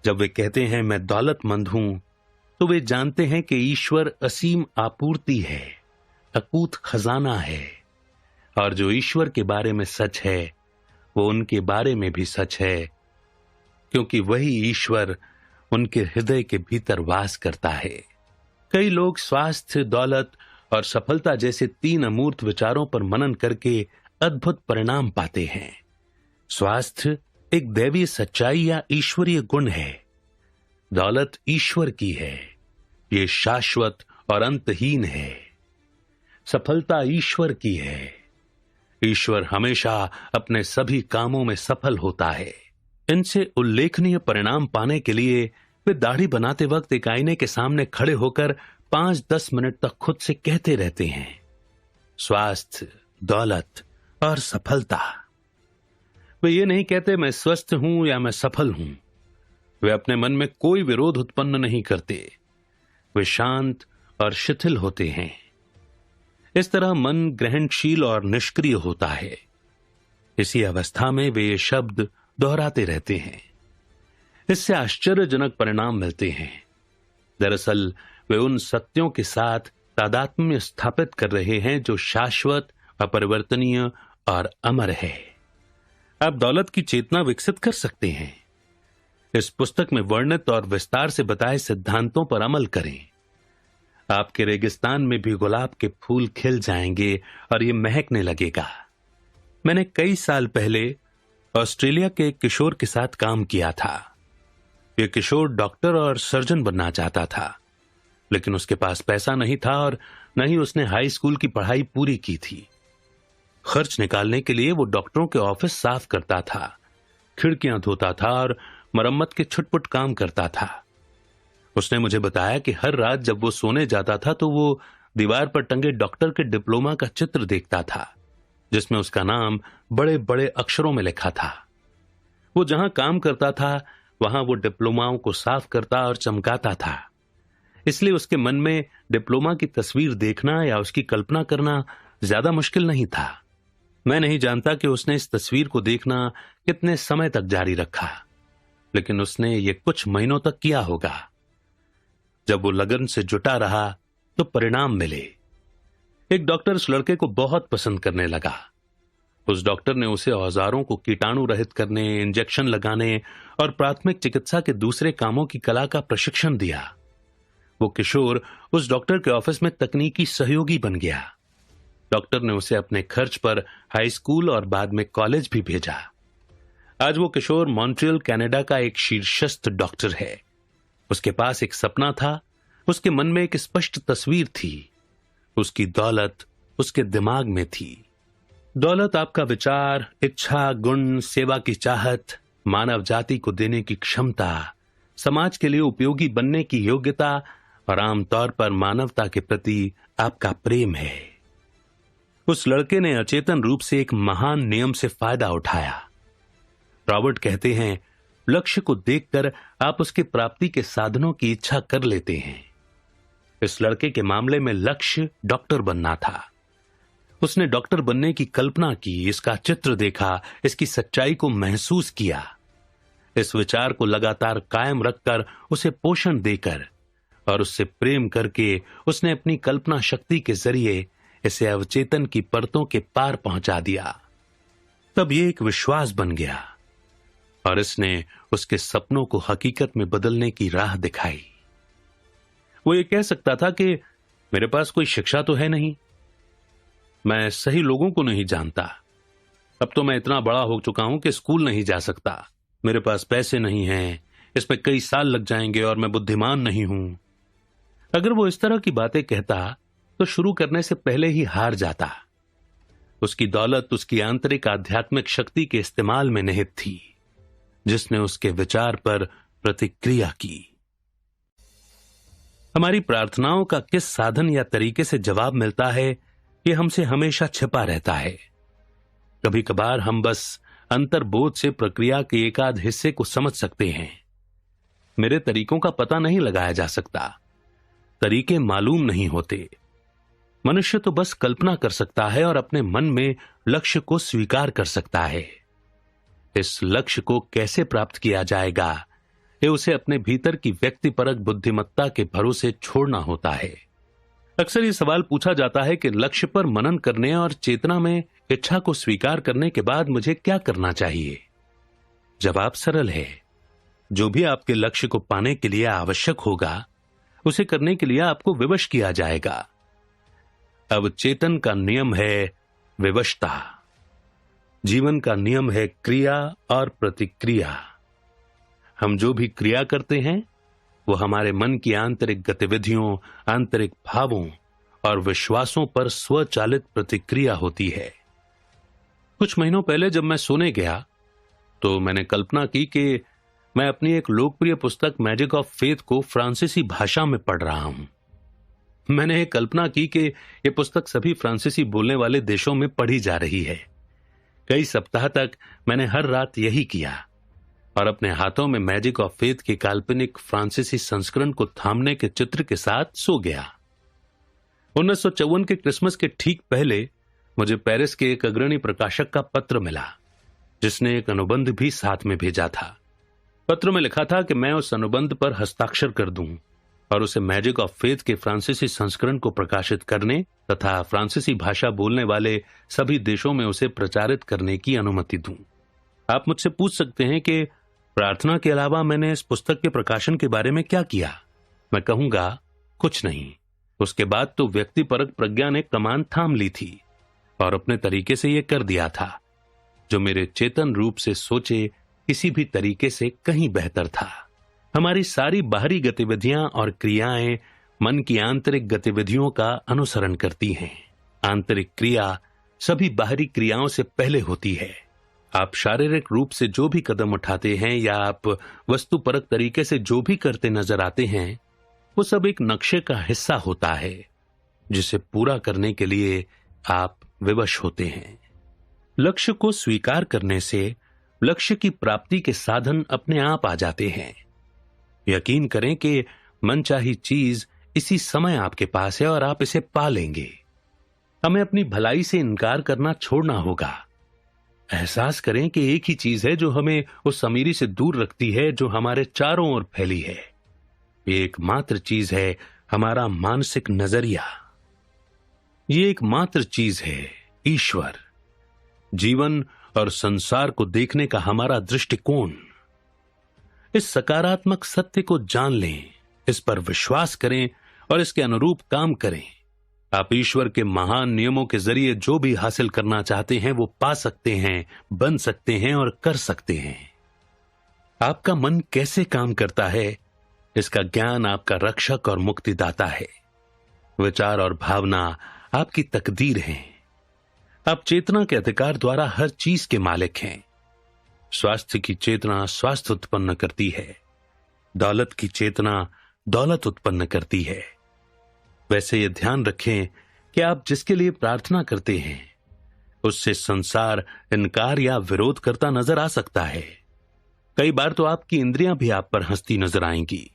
जब वे कहते हैं मैं दौलतमंद हूं, तो वे जानते हैं कि ईश्वर असीम आपूर्ति है, अकूत खजाना है, और जो ईश्वर के बारे में सच है वो उनके बारे में भी सच है, क्योंकि वही ईश्वर उनके हृदय के भीतर वास करता है। कई लोग स्वास्थ्य, दौलत और सफलता जैसे 3 अमूर्त विचारों पर मनन करके अद्भुत परिणाम पाते हैं। स्वास्थ्य एक दैवीय सच्चाई या ईश्वरीय गुण है। दौलत ईश्वर की है, ये शाश्वत और अंतहीन है। सफलता ईश्वर की है, ईश्वर हमेशा अपने सभी कामों में सफल होता है। इनसे उल्लेखनीय परिणाम पाने के लिए वे दाढ़ी बनाते वक्त एक आईने के सामने खड़े होकर 5-10 मिनट तक खुद से कहते रहते हैं, स्वास्थ्य, दौलत और सफलता। वे ये नहीं कहते मैं स्वस्थ हूं या मैं सफल हूं। वे अपने मन में कोई विरोध उत्पन्न नहीं करते। वे शांत और शिथिल होते हैं। इस तरह मन ग्रहणशील और निष्क्रिय होता है। इसी अवस्था में वे ये शब्द दोहराते रहते हैं। इससे आश्चर्यजनक परिणाम मिलते हैं। दरअसल वे उन सत्यों के साथ तादात्म्य स्थापित कर रहे हैं जो शाश्वत, अपरिवर्तनीय और अमर है। आप दौलत की चेतना विकसित कर सकते हैं। इस पुस्तक में वर्णित और विस्तार से बताए सिद्धांतों पर अमल करें। आपके रेगिस्तान में भी गुलाब के फूल खिल जाएंगे और ये महकने लगेगा। मैंने कई साल पहले ऑस्ट्रेलिया के एक किशोर के साथ काम किया था। यह किशोर डॉक्टर और सर्जन बनना चाहता था, लेकिन उसके पास पैसा नहीं था और न ही उसने हाई स्कूल की पढ़ाई पूरी की थी। खर्च निकालने के लिए वो डॉक्टरों के ऑफिस साफ करता था, खिड़कियां धोता था और मरम्मत के छुटपुट काम करता था। उसने मुझे बताया कि हर रात जब वो सोने जाता था तो वो दीवार पर टंगे डॉक्टर के डिप्लोमा का चित्र देखता था जिसमें उसका नाम बड़े बड़े अक्षरों में लिखा था। वो जहां काम करता था वहां वो डिप्लोमाओं को साफ करता और चमकाता था, इसलिए उसके मन में डिप्लोमा की तस्वीर देखना या उसकी कल्पना करना ज्यादा मुश्किल नहीं था। मैं नहीं जानता कि उसने इस तस्वीर को देखना कितने समय तक जारी रखा, लेकिन उसने ये कुछ महीनों तक किया होगा। जब वो लगन से जुटा रहा तो परिणाम मिले। एक डॉक्टर उस लड़के को बहुत पसंद करने लगा। उस डॉक्टर ने उसे औजारों को कीटाणु रहित करने, इंजेक्शन लगाने और प्राथमिक चिकित्सा के दूसरे कामों की कला का प्रशिक्षण दिया। वो किशोर उस डॉक्टर के ऑफिस में तकनीकी सहयोगी बन गया। डॉक्टर ने उसे अपने खर्च पर हाई स्कूल और बाद में कॉलेज भी भेजा। आज वो किशोर मॉन्ट्रियल कनाडा का एक शीर्षस्थ डॉक्टर है। उसके पास एक सपना था, उसके मन में एक स्पष्ट तस्वीर थी। उसकी दौलत उसके दिमाग में थी। दौलत आपका विचार, इच्छा, गुण, सेवा की चाहत, मानव जाति को देने की क्षमता, समाज के लिए उपयोगी बनने की योग्यता और आमतौर पर मानवता के प्रति आपका प्रेम है। उस लड़के ने अचेतन रूप से एक महान नियम से फायदा उठाया। रॉबर्ट कहते हैं, लक्ष्य को देखकर आप उसकी प्राप्ति के साधनों की इच्छा कर लेते हैं। इस लड़के के मामले में लक्ष्य डॉक्टर बनना था। उसने डॉक्टर बनने की कल्पना की, इसका चित्र देखा, इसकी सच्चाई को महसूस किया। इस विचार को लगातार कायम रखकर, उसे पोषण देकर और उससे प्रेम करके उसने अपनी कल्पना शक्ति के जरिए इसे अवचेतन की परतों के पार पहुंचा दिया। तब यह एक विश्वास बन गया और इसने उसके सपनों को हकीकत में बदलने की राह दिखाई। वो ये कह सकता था कि मेरे पास कोई शिक्षा तो है नहीं, मैं सही लोगों को नहीं जानता, अब तो मैं इतना बड़ा हो चुका हूं कि स्कूल नहीं जा सकता, मेरे पास पैसे नहीं हैं, इस पे कई साल लग जाएंगे और मैं बुद्धिमान नहीं हूं। अगर वो इस तरह की बातें कहता तो शुरू करने से पहले ही हार जाता। उसकी दौलत उसकी आंतरिक आध्यात्मिक शक्ति के इस्तेमाल में निहित थी, जिसने उसके विचार पर प्रतिक्रिया की। हमारी प्रार्थनाओं का किस साधन या तरीके से जवाब मिलता है, यह हमसे हमेशा छिपा रहता है। कभी कभार हम बस अंतर्बोध से प्रक्रिया के एकाध हिस्से को समझ सकते हैं। मेरे तरीकों का पता नहीं लगाया जा सकता, तरीके मालूम नहीं होते। मनुष्य तो बस कल्पना कर सकता है और अपने मन में लक्ष्य को स्वीकार कर सकता है। इस लक्ष्य को कैसे प्राप्त किया जाएगा, ये उसे अपने भीतर की व्यक्तिपरक बुद्धिमत्ता के भरोसे छोड़ना होता है। अक्सर ये सवाल पूछा जाता है कि लक्ष्य पर मनन करने और चेतना में इच्छा को स्वीकार करने के बाद मुझे क्या करना चाहिए। जवाब सरल है, जो भी आपके लक्ष्य को पाने के लिए आवश्यक होगा, उसे करने के लिए आपको विवश किया जाएगा। अवचेतन का नियम है विवशता, जीवन का नियम है क्रिया और प्रतिक्रिया। हम जो भी क्रिया करते हैं वो हमारे मन की आंतरिक गतिविधियों, आंतरिक भावों और विश्वासों पर स्वचालित प्रतिक्रिया होती है। कुछ महीनों पहले जब मैं सोने गया तो मैंने कल्पना की कि मैं अपनी एक लोकप्रिय पुस्तक मैजिक ऑफ फेथ को फ्रांसीसी भाषा में पढ़ रहा हूं। मैंने एक कल्पना की कि यह पुस्तक सभी फ्रांसीसी बोलने वाले देशों में पढ़ी जा रही है। कई सप्ताह तक मैंने हर रात यही किया और अपने हाथों में मैजिक ऑफ फेथ के काल्पनिक फ्रांसीसी संस्करण को थामने के चित्र के साथ सो गया। 1954 के क्रिसमस के ठीक पहले मुझे पेरिस के एक अग्रणी प्रकाशक का पत्र मिला, जिसने एक अनुबंध भी साथ में भेजा था। पत्र में लिखा था कि मैं उस अनुबंध पर हस्ताक्षर कर दूं और उसे मैजिक ऑफ फेथ के फ्रांसीसी संस्करण को प्रकाशित करने तथा फ्रांसीसी भाषा बोलने वाले सभी देशों में उसे प्रचारित करने की अनुमति दूं। आप मुझसे पूछ सकते हैं कि प्रार्थना के अलावा मैंने इस पुस्तक के प्रकाशन के बारे में क्या किया। मैं कहूंगा, कुछ नहीं। उसके बाद तो व्यक्तिपरक प्रज्ञा ने कमान थाम ली थी और अपने तरीके से यह कर दिया था, जो मेरे चेतन रूप से सोचे किसी भी तरीके से कहीं बेहतर था। हमारी सारी बाहरी गतिविधियां और क्रियाएं मन की आंतरिक गतिविधियों का अनुसरण करती हैं। आंतरिक क्रिया सभी बाहरी क्रियाओं से पहले होती है। आप शारीरिक रूप से जो भी कदम उठाते हैं या आप वस्तुपरक तरीके से जो भी करते नजर आते हैं, वो सब एक नक्शे का हिस्सा होता है, जिसे पूरा करने के लिए आप विवश होते हैं। लक्ष्य को स्वीकार करने से लक्ष्य की प्राप्ति के साधन अपने आप आ जाते हैं। यकीन करें कि मनचाही चीज इसी समय आपके पास है और आप इसे पा लेंगे। हमें अपनी भलाई से इनकार करना छोड़ना होगा। एहसास करें कि एक ही चीज है जो हमें उस अमीरी से दूर रखती है जो हमारे चारों ओर फैली है। ये एकमात्र चीज है हमारा मानसिक नजरिया। ये एकमात्र चीज है ईश्वर। जीवन और संसार को देखने का हमारा दृष्टिकोण। इस सकारात्मक सत्य को जान लें, इस पर विश्वास करें और इसके अनुरूप काम करें। आप ईश्वर के महान नियमों के जरिए जो भी हासिल करना चाहते हैं वो पा सकते हैं, बन सकते हैं और कर सकते हैं। आपका मन कैसे काम करता है, इसका ज्ञान आपका रक्षक और मुक्तिदाता है। विचार और भावना आपकी तकदीर हैं। आप चेतना के अधिकार द्वारा हर चीज के मालिक हैं। स्वास्थ्य की चेतना स्वास्थ्य उत्पन्न करती है। दौलत की चेतना दौलत उत्पन्न करती है। वैसे ये ध्यान रखें कि आप जिसके लिए प्रार्थना करते हैं उससे संसार इनकार या विरोध करता नजर आ सकता है। कई बार तो आपकी इंद्रियां भी आप पर हंसती नजर आएंगी।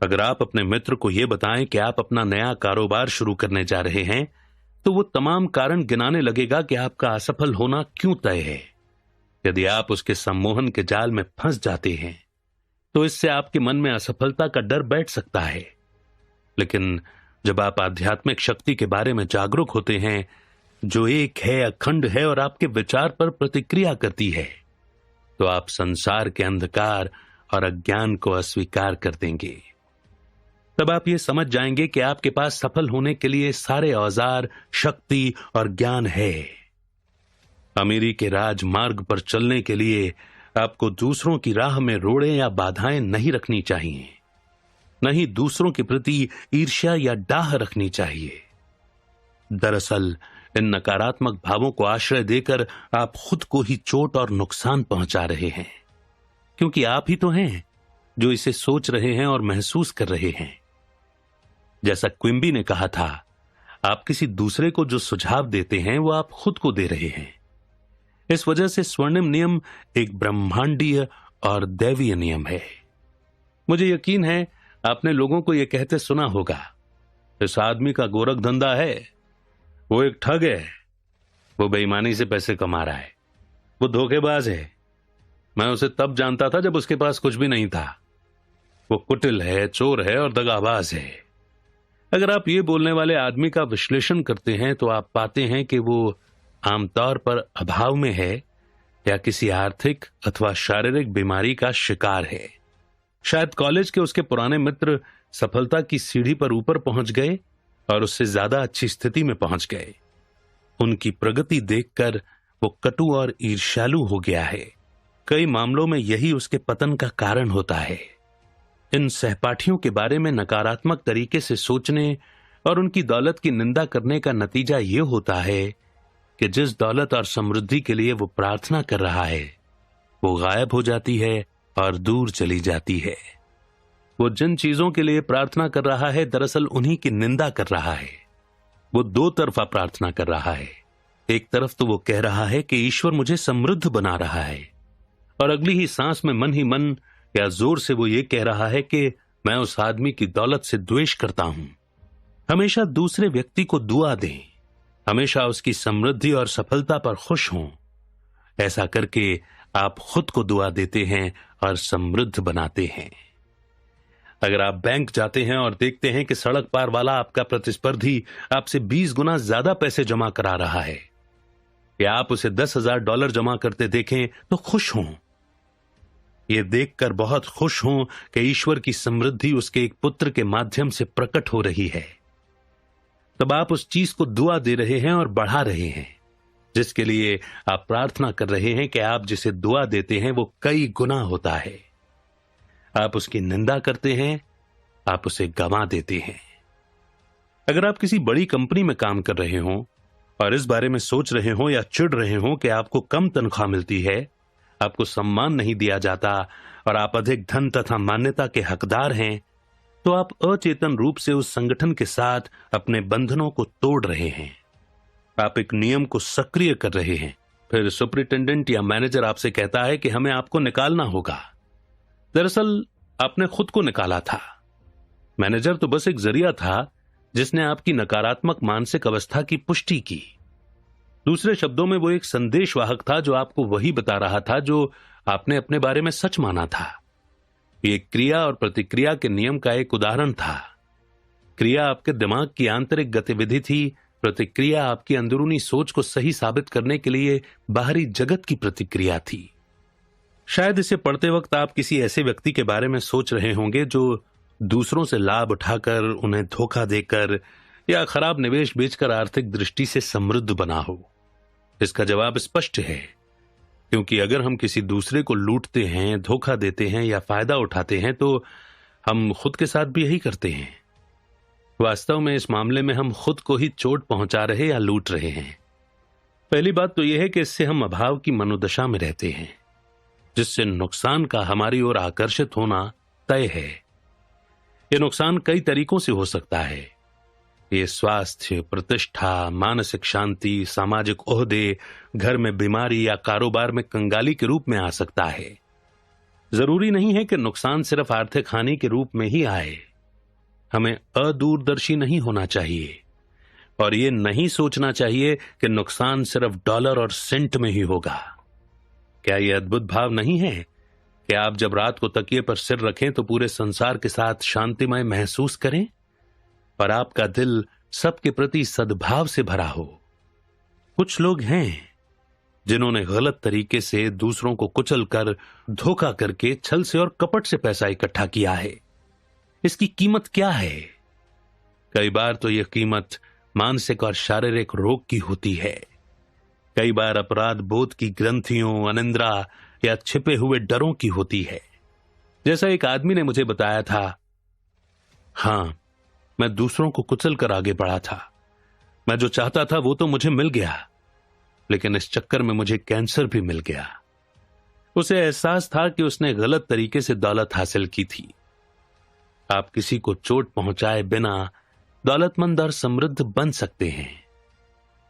अगर आप अपने मित्र को यह बताएं कि आप अपना नया कारोबार शुरू करने जा रहे हैं तो वो तमाम कारण गिनाने लगेगा कि आपका असफल होना क्यों तय है। यदि आप उसके सम्मोहन के जाल में फंस जाते हैं तो इससे आपके मन में असफलता का डर बैठ सकता है। लेकिन जब आप आध्यात्मिक शक्ति के बारे में जागरूक होते हैं जो एक है, अखंड है और आपके विचार पर प्रतिक्रिया करती है, तो आप संसार के अंधकार और अज्ञान को अस्वीकार कर देंगे। तब आप ये समझ जाएंगे कि आपके पास सफल होने के लिए सारे औजार, शक्ति और ज्ञान है। अमीरी के राजमार्ग पर चलने के लिए आपको दूसरों की राह में रोड़े या बाधाएं नहीं रखनी चाहिए, नहीं दूसरों के प्रति ईर्ष्या या डाह रखनी चाहिए। दरअसल इन नकारात्मक भावों को आश्रय देकर आप खुद को ही चोट और नुकसान पहुंचा रहे हैं, क्योंकि आप ही तो हैं जो इसे सोच रहे हैं और महसूस कर रहे हैं। जैसा क्विम्बी ने कहा था, आप किसी दूसरे को जो सुझाव देते हैं वो आप खुद को दे रहे हैं। इस वजह से स्वर्णिम नियम एक ब्रह्मांडीय और दैवीय नियम है। मुझे यकीन है आपने लोगों को यह कहते सुना होगा, इस आदमी का गोरख धंधा है, वो एक ठग है, वो बेईमानी से पैसे कमा रहा है, वो धोखेबाज है। मैं उसे तब जानता था जब उसके पास कुछ भी नहीं था। वो कुटिल है, चोर है और दगाबाज है। अगर आप ये बोलने वाले आदमी का विश्लेषण करते हैं तो आप पाते हैं कि वो आमतौर पर अभाव में है या किसी आर्थिक अथवा शारीरिक बीमारी का शिकार है। शायद कॉलेज के उसके पुराने मित्र सफलता की सीढ़ी पर ऊपर पहुंच गए और उससे ज्यादा अच्छी स्थिति में पहुंच गए। उनकी प्रगति देखकर वो कटु और ईर्ष्यालु हो गया है। कई मामलों में यही उसके पतन का कारण होता है। इन सहपाठियों के बारे में नकारात्मक तरीके से सोचने और उनकी दौलत की निंदा करने का नतीजा यह होता है कि जिस दौलत और समृद्धि के लिए वो प्रार्थना कर रहा है वो गायब हो जाती है और दूर चली जाती है। वो जिन चीजों के लिए प्रार्थना कर रहा है दरअसल उन्हीं की निंदा कर रहा है। वो दो तरफा प्रार्थना कर रहा है। एक तरफ तो वो कह रहा है कि ईश्वर मुझे समृद्ध बना रहा है, और अगली ही सांस में मन ही मन या जोर से वो ये कह रहा है कि मैं उस आदमी की दौलत से द्वेष करता हूं। हमेशा दूसरे व्यक्ति को दुआ दें, हमेशा उसकी समृद्धि और सफलता पर खुश हों। ऐसा करके आप खुद को दुआ देते हैं और समृद्ध बनाते हैं। अगर आप बैंक जाते हैं और देखते हैं कि सड़क पार वाला आपका प्रतिस्पर्धी आपसे 20 गुना ज्यादा पैसे जमा करा रहा है, या आप उसे $10,000 जमा करते देखें तो खुश हों। यह देखकर बहुत खुश हों कि ईश्वर की समृद्धि उसके एक पुत्र के माध्यम से प्रकट हो रही है। तब आप उस चीज को दुआ दे रहे हैं और बढ़ा रहे हैं जिसके लिए आप प्रार्थना कर रहे हैं कि आप जिसे दुआ देते हैं वो कई गुना होता है। आप उसकी निंदा करते हैं, आप उसे गंवा देते हैं। अगर आप किसी बड़ी कंपनी में काम कर रहे हो और इस बारे में सोच रहे हो या चिढ़ रहे हो कि आपको कम तनख्वाह मिलती है, आपको सम्मान नहीं दिया जाता और आप अधिक धन तथा मान्यता के हकदार हैं, तो आप अचेतन रूप से उस संगठन के साथ अपने बंधनों को तोड़ रहे हैं। आप एक नियम को सक्रिय कर रहे हैं फिर सुपरिटेंडेंट या मैनेजर आपसे कहता है कि हमें आपको निकालना होगा। दरअसल आपने खुद को निकाला था। मैनेजर तो बस एक जरिया था जिसने आपकी नकारात्मक मानसिक अवस्था की पुष्टि की। दूसरे शब्दों में वो एक संदेशवाहक था जो आपको वही बता रहा था जो आपने अपने बारे में सच माना था। ये क्रिया और प्रतिक्रिया के नियम का एक उदाहरण था। क्रिया आपके दिमाग की आंतरिक गतिविधि थी, प्रतिक्रिया आपकी अंदरूनी सोच को सही साबित करने के लिए बाहरी जगत की प्रतिक्रिया थी। शायद इसे पढ़ते वक्त आप किसी ऐसे व्यक्ति के बारे में सोच रहे होंगे जो दूसरों से लाभ उठाकर, उन्हें धोखा देकर या खराब निवेश बेचकर आर्थिक दृष्टि से समृद्ध बना हो। इसका जवाब स्पष्ट है, क्योंकि अगर हम किसी दूसरे को लूटते हैं, धोखा देते हैं या फायदा उठाते हैं तो हम खुद के साथ भी यही करते हैं। वास्तव में इस मामले में हम खुद को ही चोट पहुंचा रहे या लूट रहे हैं। पहली बात तो यह है कि इससे हम अभाव की मनोदशा में रहते हैं, जिससे नुकसान का हमारी ओर आकर्षित होना तय है। यह नुकसान कई तरीकों से हो सकता है। ये स्वास्थ्य, प्रतिष्ठा, मानसिक शांति, सामाजिक ओहदे, घर में बीमारी या कारोबार में कंगाली के रूप में आ सकता है। जरूरी नहीं है कि नुकसान सिर्फ आर्थिक हानि के रूप में ही आए। हमें अदूरदर्शी नहीं होना चाहिए और ये नहीं सोचना चाहिए कि नुकसान सिर्फ डॉलर और सेंट में ही होगा। क्या यह अद्भुत भाव नहीं है कि आप जब रात को तकिए पर सिर रखें तो पूरे संसार के साथ शांतिमय महसूस करें और आपका दिल सबके प्रति सद्भाव से भरा हो। कुछ लोग हैं जिन्होंने गलत तरीके से दूसरों को कुचलकर, धोखा करके, छल से और कपट से पैसा इकट्ठा किया है। इसकी कीमत क्या है? कई बार तो यह कीमत मानसिक और शारीरिक रोग की होती है। कई बार अपराध बोध की ग्रंथियों, अनिंद्रा या छिपे हुए डरों की होती है। जैसा एक आदमी ने मुझे बताया था, हां, मैं दूसरों को कुचल कर आगे बढ़ा था। मैं जो चाहता था वो तो मुझे मिल गया, लेकिन इस चक्कर में मुझे कैंसर भी मिल गया। उसे एहसास था कि उसने गलत तरीके से दौलत हासिल की थी। आप किसी को चोट पहुंचाए बिना दौलतमंद और समृद्ध बन सकते हैं।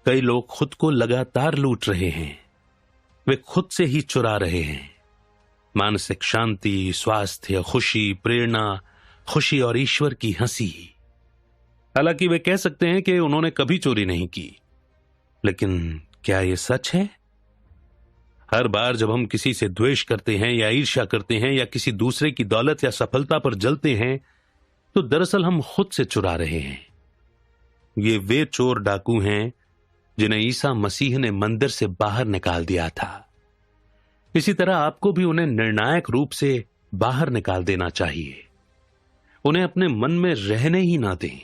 कई लोग खुद को लगातार लूट रहे हैं। वे खुद से ही चुरा रहे हैं। मानसिक शांति, स्वास्थ्य, खुशी, प्रेरणा, खुशी और ईश्वर की हंसी। हालांकि वे कह सकते हैं कि उन्होंने कभी चोरी नहीं की, लेकिन क्या यह सच है? हर बार जब हम किसी से द्वेष करते हैं या ईर्ष्या करते हैं या किसी दूसरे की दौलत या सफलता पर जलते हैं, तो दरअसल हम खुद से चुरा रहे हैं। ये वे चोर डाकू हैं जिन्हें ईसा मसीह ने मंदिर से बाहर निकाल दिया था। इसी तरह आपको भी उन्हें निर्णायक रूप से बाहर निकाल देना चाहिए। उन्हें अपने मन में रहने ही ना दें।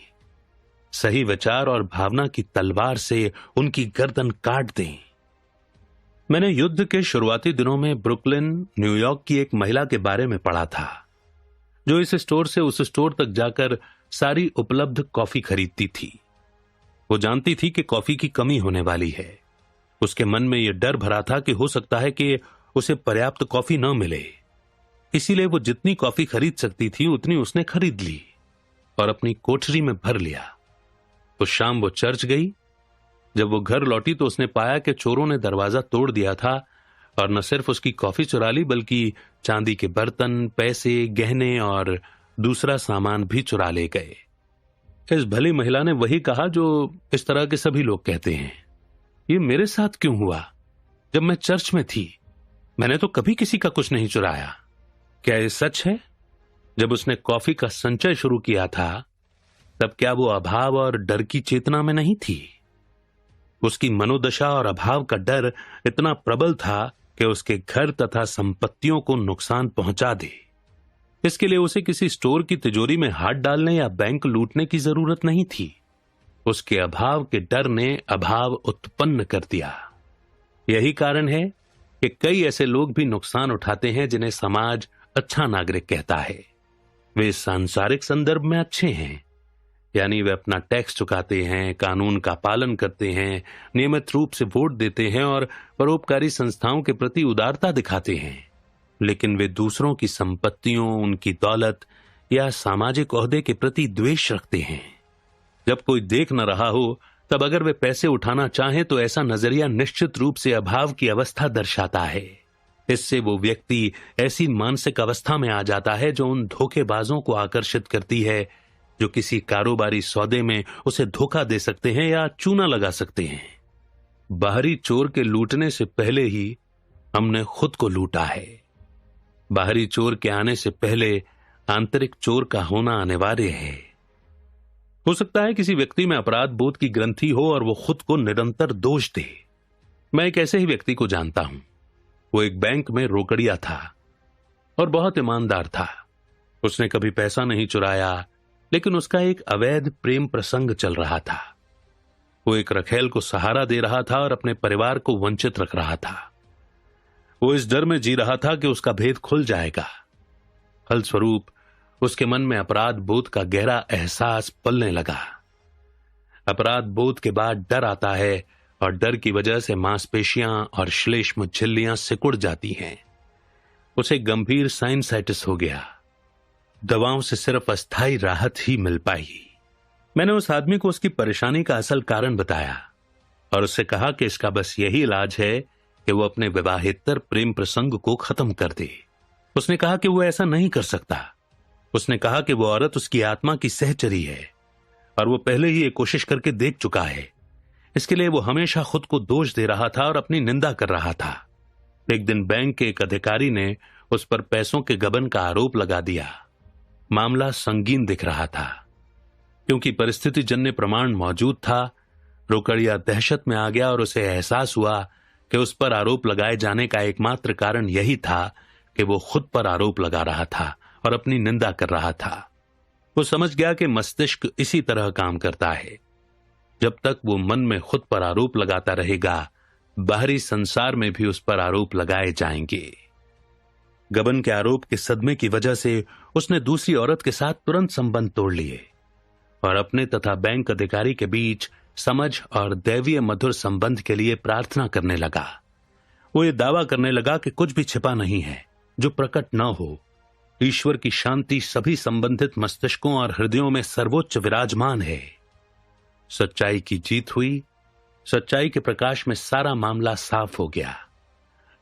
सही विचार और भावना की तलवार से उनकी गर्दन काट दें। मैंने युद्ध के शुरुआती दिनों में ब्रुकलिन, न्यूयॉर्क की एक महिला के बारे में पढ़ा था, जो इस स्टोर से उस स्टोर तक जाकर सारी उपलब्ध कॉफी खरीदती थी। वो जानती थी कि कॉफी की कमी होने वाली है। उसके मन में यह डर भरा था कि हो सकता है कि उसे पर्याप्त कॉफी न मिले। इसीलिए वो जितनी कॉफी खरीद सकती थी उतनी उसने खरीद ली और अपनी कोठरी में भर लिया। उस शाम वो चर्च गई। जब वो घर लौटी तो उसने पाया कि चोरों ने दरवाजा तोड़ दिया था और न सिर्फ उसकी कॉफी चुरा ली, बल्कि चांदी के बर्तन, पैसे, गहने और दूसरा सामान भी चुरा ले गए। इस भली महिला ने वही कहा जो इस तरह के सभी लोग कहते हैं, ये मेरे साथ क्यों हुआ? जब मैं चर्च में थी मैंने तो कभी किसी का कुछ नहीं चुराया। क्या ये सच है? जब उसने कॉफी का संचय शुरू किया था तब क्या वो अभाव और डर की चेतना में नहीं थी? उसकी मनोदशा और अभाव का डर इतना प्रबल था कि उसके घर तथा संपत्तियों को नुकसान पहुंचा दे। इसके लिए उसे किसी स्टोर की तिजोरी में हाथ डालने या बैंक लूटने की जरूरत नहीं थी। उसके अभाव के डर ने अभाव उत्पन्न कर दिया। यही कारण है कि कई ऐसे लोग भी नुकसान उठाते हैं जिन्हें समाज अच्छा नागरिक कहता है। वे सांसारिक संदर्भ में अच्छे हैं, यानी वे अपना टैक्स चुकाते हैं, कानून का पालन करते हैं, नियमित रूप से वोट देते हैं और परोपकारी संस्थाओं के प्रति उदारता दिखाते हैं, लेकिन वे दूसरों की संपत्तियों, उनकी दौलत या सामाजिक ओहदे के प्रति द्वेष रखते हैं। जब कोई देख न रहा हो तब अगर वे पैसे उठाना चाहें तो ऐसा नजरिया निश्चित रूप से अभाव की अवस्था दर्शाता है। इससे वो व्यक्ति ऐसी मानसिक अवस्था में आ जाता है जो उन धोखेबाजों को आकर्षित करती है जो किसी कारोबारी सौदे में उसे धोखा दे सकते हैं या चूना लगा सकते हैं। बाहरी चोर के लूटने से पहले ही हमने खुद को लूटा है। बाहरी चोर के आने से पहले आंतरिक चोर का होना अनिवार्य है। हो सकता है किसी व्यक्ति में अपराध बोध की ग्रंथि हो और वो खुद को निरंतर दोष दे। मैं एक ऐसे ही व्यक्ति को जानता हूं। वो एक बैंक में रोकड़िया था और बहुत ईमानदार था। उसने कभी पैसा नहीं चुराया, लेकिन उसका एक अवैध प्रेम प्रसंग चल रहा था। वो एक रखेल को सहारा दे रहा था और अपने परिवार को वंचित रख रहा था। वो इस डर में जी रहा था कि उसका भेद खुल जाएगा। फलस्वरूप उसके मन में अपराध बोध का गहरा एहसास पलने लगा। अपराध बोध के बाद डर आता है और डर की वजह से मांसपेशियां और श्लेष्म झिल्लियां सिकुड़ जाती हैं। उसे गंभीर साइनसाइटिस हो गया। दवाओं से सिर्फ अस्थायी राहत ही मिल पाई। मैंने उस आदमी को उसकी परेशानी का असल कारण बताया और उससे कहा कि इसका बस यही इलाज है कि वो अपने विवाहेतर प्रेम प्रसंग को खत्म कर दे। उसने कहा कि वो ऐसा नहीं कर सकता। उसने कहा कि वो औरत उसकी आत्मा की सहचरी है और वो पहले ही ये कोशिश करके देख चुका है। इसके लिए वो हमेशा खुद को दोष दे रहा था और अपनी निंदा कर रहा था। एक दिन बैंक के एक अधिकारी ने उस पर पैसों के गबन का आरोप लगा दिया। मामला संगीन दिख रहा था। क्योंकि परिस्थिति जन्य प्रमाण मौजूद था, रोकड़िया दहशत में आ गया और उसे एहसास हुआ कि उस पर आरोप लगाए जाने का एकमात्र कारण यही था कि वो खुद पर आरोप लगा रहा था और अपनी निंदा कर रहा था। वो समझ गया कि मस्तिष्क इसी तरह काम करता है। जब तक वो मन में खुद पर आरोप लगाता रहेगा, बाहरी संसार में भी उस पर आरोप लगाए जाएंगे। गबन के आरोप के सदमे की वजह से उसने दूसरी औरत के साथ तुरंत संबंध तोड़ लिए और अपने तथा बैंक अधिकारी के बीच समझ और दैवीय मधुर संबंध के लिए प्रार्थना करने लगा। वो ये दावा करने लगा कि कुछ भी छिपा नहीं है जो प्रकट न हो। ईश्वर की शांति सभी संबंधित मस्तिष्कों और हृदयों में सर्वोच्च विराजमान है। सच्चाई की जीत हुई। सच्चाई के प्रकाश में सारा मामला साफ हो गया।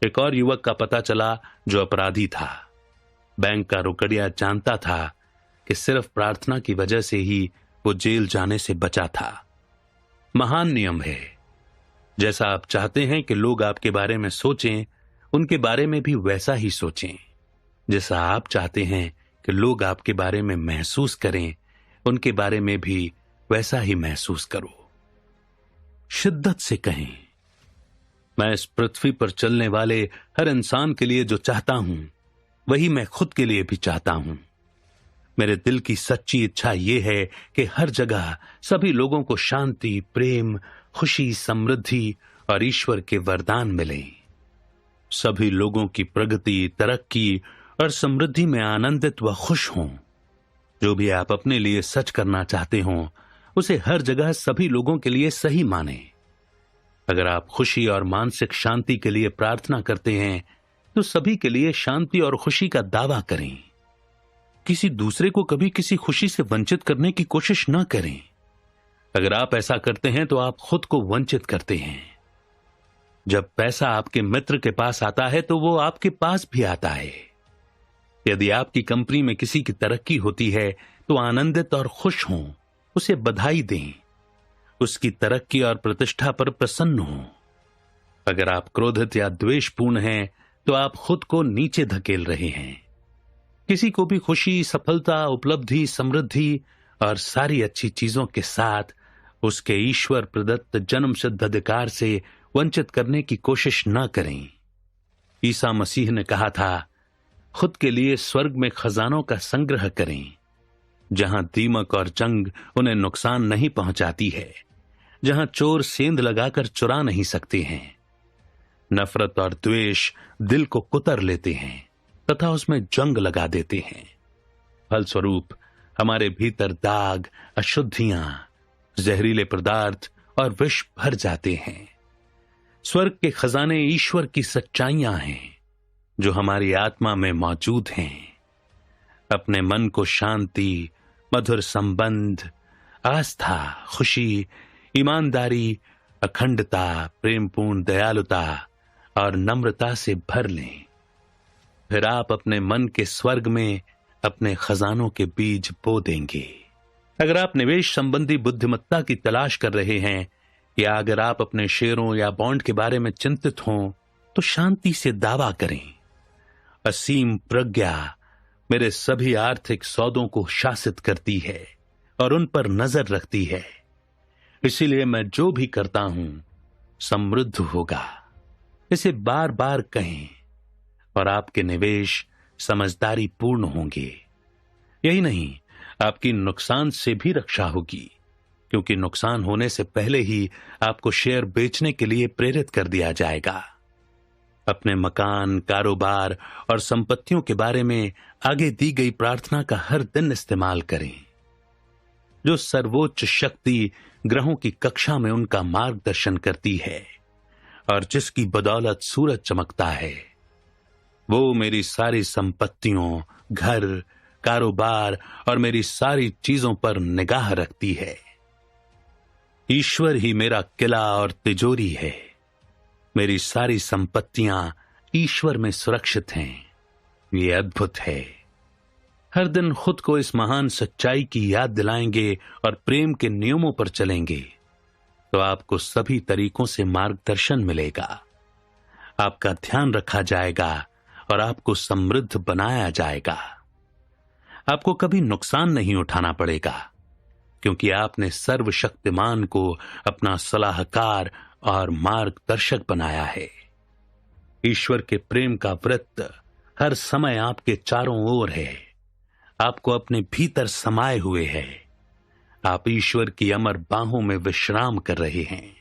एक और युवक का पता चला जो अपराधी था। बैंक का रोकड़िया जानता था कि सिर्फ प्रार्थना की वजह से ही वो जेल जाने से बचा था। महान नियम है, जैसा आप चाहते हैं कि लोग आपके बारे में सोचें, उनके बारे में भी वैसा ही सोचें। जैसा आप चाहते हैं कि लोग आपके बारे में महसूस करें, उनके बारे में भी वैसा ही महसूस करो। शिद्दत से कहें, मैं इस पृथ्वी पर चलने वाले हर इंसान के लिए जो चाहता हूं, वही मैं खुद के लिए भी चाहता हूं। मेरे दिल की सच्ची इच्छा यह है कि हर जगह सभी लोगों को शांति, प्रेम, खुशी, समृद्धि और ईश्वर के वरदान मिलें। सभी लोगों की प्रगति, तरक्की और समृद्धि में आनंदित व खुश हों। जो भी आप अपने लिए सच करना चाहते हों, उसे हर जगह सभी लोगों के लिए सही माने। अगर आप खुशी और मानसिक शांति के लिए प्रार्थना करते हैं, तो सभी के लिए शांति और खुशी का दावा करें। किसी दूसरे को कभी किसी खुशी से वंचित करने की कोशिश न करें। अगर आप ऐसा करते हैं तो आप खुद को वंचित करते हैं। जब पैसा आपके मित्र के पास आता है तो वो आपके पास भी आता है। यदि आपकी कंपनी में किसी की तरक्की होती है तो आनंदित और खुश हों, उसे बधाई दें, उसकी तरक्की और प्रतिष्ठा पर प्रसन्न हों। अगर आप क्रोधित या द्वेषपूर्ण हैं तो आप खुद को नीचे धकेल रहे हैं। किसी को भी खुशी, सफलता, उपलब्धि, समृद्धि और सारी अच्छी चीजों के साथ उसके ईश्वर प्रदत्त जन्मसिद्ध अधिकार से वंचित करने की कोशिश न करें। ईसा मसीह ने कहा था, खुद के लिए स्वर्ग में खजानों का संग्रह करें, जहां दीमक और जंग उन्हें नुकसान नहीं पहुंचाती है, जहां चोर सेंध लगाकर चुरा नहीं सकते हैं। नफरत और द्वेष दिल को कुतर लेते हैं तथा उसमें जंग लगा देते हैं। फलस्वरूप हमारे भीतर दाग, अशुद्धियां, जहरीले पदार्थ और विष भर जाते हैं। स्वर्ग के खजाने ईश्वर की सच्चाइयां हैं जो हमारी आत्मा में मौजूद हैं। अपने मन को शांति, मधुर संबंध, आस्था, खुशी, ईमानदारी, अखंडता, प्रेमपूर्ण दयालुता और नम्रता से भर लें। फिर आप अपने मन के स्वर्ग में अपने खजानों के बीज बो देंगे। अगर आप निवेश संबंधी बुद्धिमत्ता की तलाश कर रहे हैं या अगर आप अपने शेयरों या बॉन्ड के बारे में चिंतित हों तो शांति से दावा करें, असीम प्रज्ञा मेरे सभी आर्थिक सौदों को शासित करती है और उन पर नजर रखती है, इसीलिए मैं जो भी करता हूं समृद्ध होगा। इसे बार बार कहें और आपके निवेश समझदारी पूर्ण होंगे। यही नहीं, आपकी नुकसान से भी रक्षा होगी, क्योंकि नुकसान होने से पहले ही आपको शेयर बेचने के लिए प्रेरित कर दिया जाएगा। अपने मकान, कारोबार और संपत्तियों के बारे में आगे दी गई प्रार्थना का हर दिन इस्तेमाल करें। जो सर्वोच्च शक्ति ग्रहों की कक्षा में उनका मार्गदर्शन करती है और जिसकी बदौलत सूरज चमकता है, वो मेरी सारी संपत्तियों, घर, कारोबार और मेरी सारी चीजों पर निगाह रखती है। ईश्वर ही मेरा किला और तिजोरी है। मेरी सारी संपत्तियां ईश्वर में सुरक्षित हैं। ये अद्भुत है। हर दिन खुद को इस महान सच्चाई की याद दिलाएंगे और प्रेम के नियमों पर चलेंगे तो आपको सभी तरीकों से मार्गदर्शन मिलेगा। आपका ध्यान रखा जाएगा और आपको समृद्ध बनाया जाएगा। आपको कभी नुकसान नहीं उठाना पड़ेगा, क्योंकि आपने सर्वशक्तिमान को अपना सलाहकार और मार्गदर्शक बनाया है। ईश्वर के प्रेम का वृत्त हर समय आपके चारों ओर है, आपको अपने भीतर समाये हुए है। आप ईश्वर की अमर बाहों में विश्राम कर रहे हैं।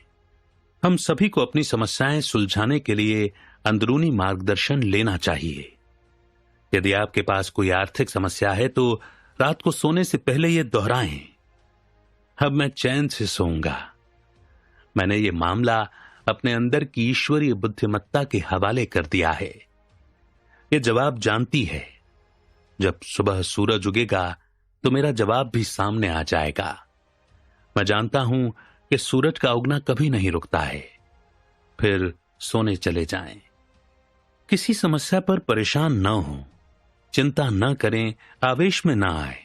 हम सभी को अपनी समस्याएं सुलझाने के लिए अंदरूनी मार्गदर्शन लेना चाहिए। यदि आपके पास कोई आर्थिक समस्या है तो रात को सोने से पहले यह दोहराएं, अब मैं चैन से सोऊंगा। मैंने ये मामला अपने अंदर की ईश्वरीय बुद्धिमत्ता के हवाले कर दिया है। ये जवाब जानती है। जब सुबह सूरज उगेगा तो मेरा जवाब भी सामने आ जाएगा। मैं जानता हूं कि सूरज का उगना कभी नहीं रुकता है। फिर सोने चले जाएं। किसी समस्या पर परेशान न हो, चिंता न करें, आवेश में न आए।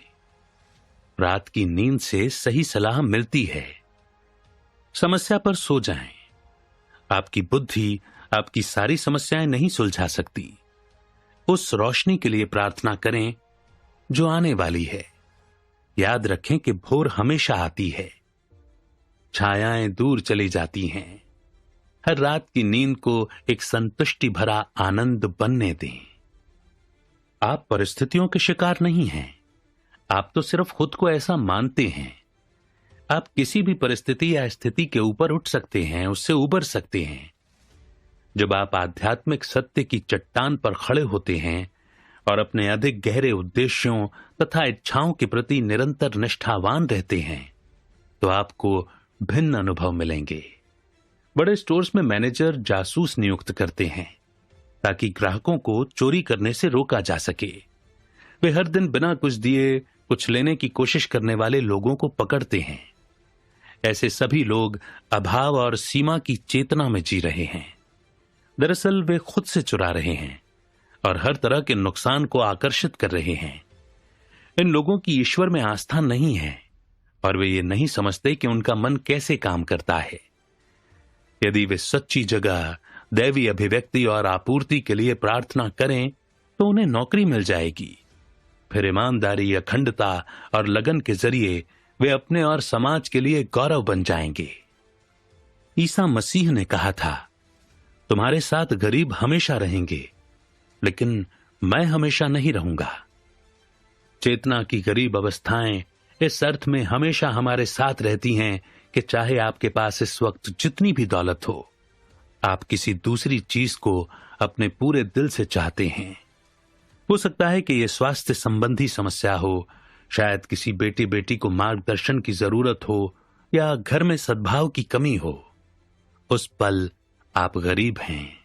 रात की नींद से सही सलाह मिलती है। समस्या पर सो जाएं। आपकी बुद्धि आपकी सारी समस्याएं नहीं सुलझा सकती। उस रोशनी के लिए प्रार्थना करें जो आने वाली है। याद रखें कि भोर हमेशा आती है, छायाएं दूर चली जाती हैं। हर रात की नींद को एक संतुष्टि भरा आनंद बनने दें। आप परिस्थितियों के शिकार नहीं हैं। आप तो सिर्फ खुद को ऐसा मानते हैं। आप किसी भी परिस्थिति या स्थिति के ऊपर उठ सकते हैं, उससे उबर सकते हैं। जब आप आध्यात्मिक सत्य की चट्टान पर खड़े होते हैं और अपने अधिक गहरे उद्देश्यों तथा इच्छाओं के प्रति निरंतर निष्ठावान रहते हैं तो आपको भिन्न अनुभव मिलेंगे। बड़े स्टोर्स में मैनेजर जासूस नियुक्त करते हैं ताकि ग्राहकों को चोरी करने से रोका जा सके। वे हर दिन बिना कुछ दिए कुछ लेने की कोशिश करने वाले लोगों को पकड़ते हैं। ऐसे सभी लोग अभाव और सीमा की चेतना में जी रहे हैं। दरअसल वे खुद से चुरा रहे हैं और हर तरह के नुकसान को आकर्षित कर रहे हैं। इन लोगों की ईश्वर में आस्था नहीं है और वे ये नहीं समझते कि उनका मन कैसे काम करता है। यदि वे सच्ची जगह दैवी अभिव्यक्ति और आपूर्ति के लिए प्रार्थना करें तो उन्हें नौकरी मिल जाएगी। फिर ईमानदारी, अखंडता और लगन के जरिए वे अपने और समाज के लिए गौरव बन जाएंगे। ईसा मसीह ने कहा था, तुम्हारे साथ गरीब हमेशा रहेंगे, लेकिन मैं हमेशा नहीं रहूंगा। चेतना की गरीब अवस्थाएं इस अर्थ में हमेशा हमारे साथ रहती हैं कि चाहे आपके पास इस वक्त जितनी भी दौलत हो, आप किसी दूसरी चीज को अपने पूरे दिल से चाहते हैं। हो सकता है कि यह स्वास्थ्य संबंधी समस्या हो, शायद किसी बेटी को मार्गदर्शन की जरूरत हो या घर में सद्भाव की कमी हो। उस पल आप गरीब हैं।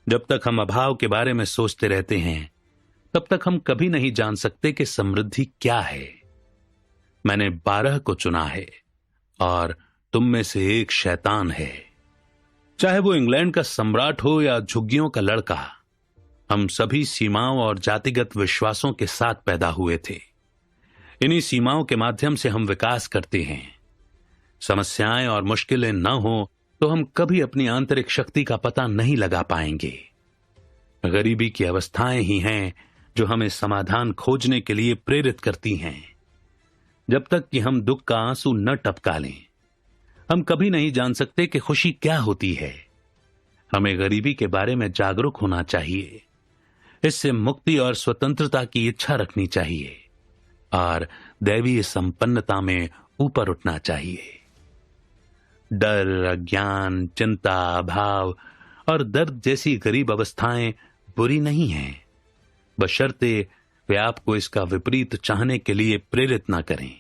जब तक हम अभाव के बारे में सोचते रहते हैं तब तक हम कभी नहीं जान सकते कि समृद्धि क्या है। मैंने 12 को चुना है और तुम में से एक शैतान है। चाहे वो इंग्लैंड का सम्राट हो या झुग्गियों का लड़का, हम सभी सीमाओं और जातिगत विश्वासों के साथ पैदा हुए थे। इन्हीं सीमाओं के माध्यम से हम विकास करते हैं। समस्याएं और मुश्किलें न हो तो हम कभी अपनी आंतरिक शक्ति का पता नहीं लगा पाएंगे। गरीबी की अवस्थाएं ही हैं जो हमें समाधान खोजने के लिए प्रेरित करती हैं। जब तक कि हम दुख का आंसू न टपका लें, हम कभी नहीं जान सकते कि खुशी क्या होती है। हमें गरीबी के बारे में जागरूक होना चाहिए, इससे मुक्ति और स्वतंत्रता की इच्छा रखनी चाहिए और दैवीय संपन्नता में ऊपर उठना चाहिए। डर, अज्ञान, चिंता, अभाव और दर्द जैसी गरीब अवस्थाएं बुरी नहीं हैं, बशर्ते वे आपको इसका विपरीत चाहने के लिए प्रेरित ना करें।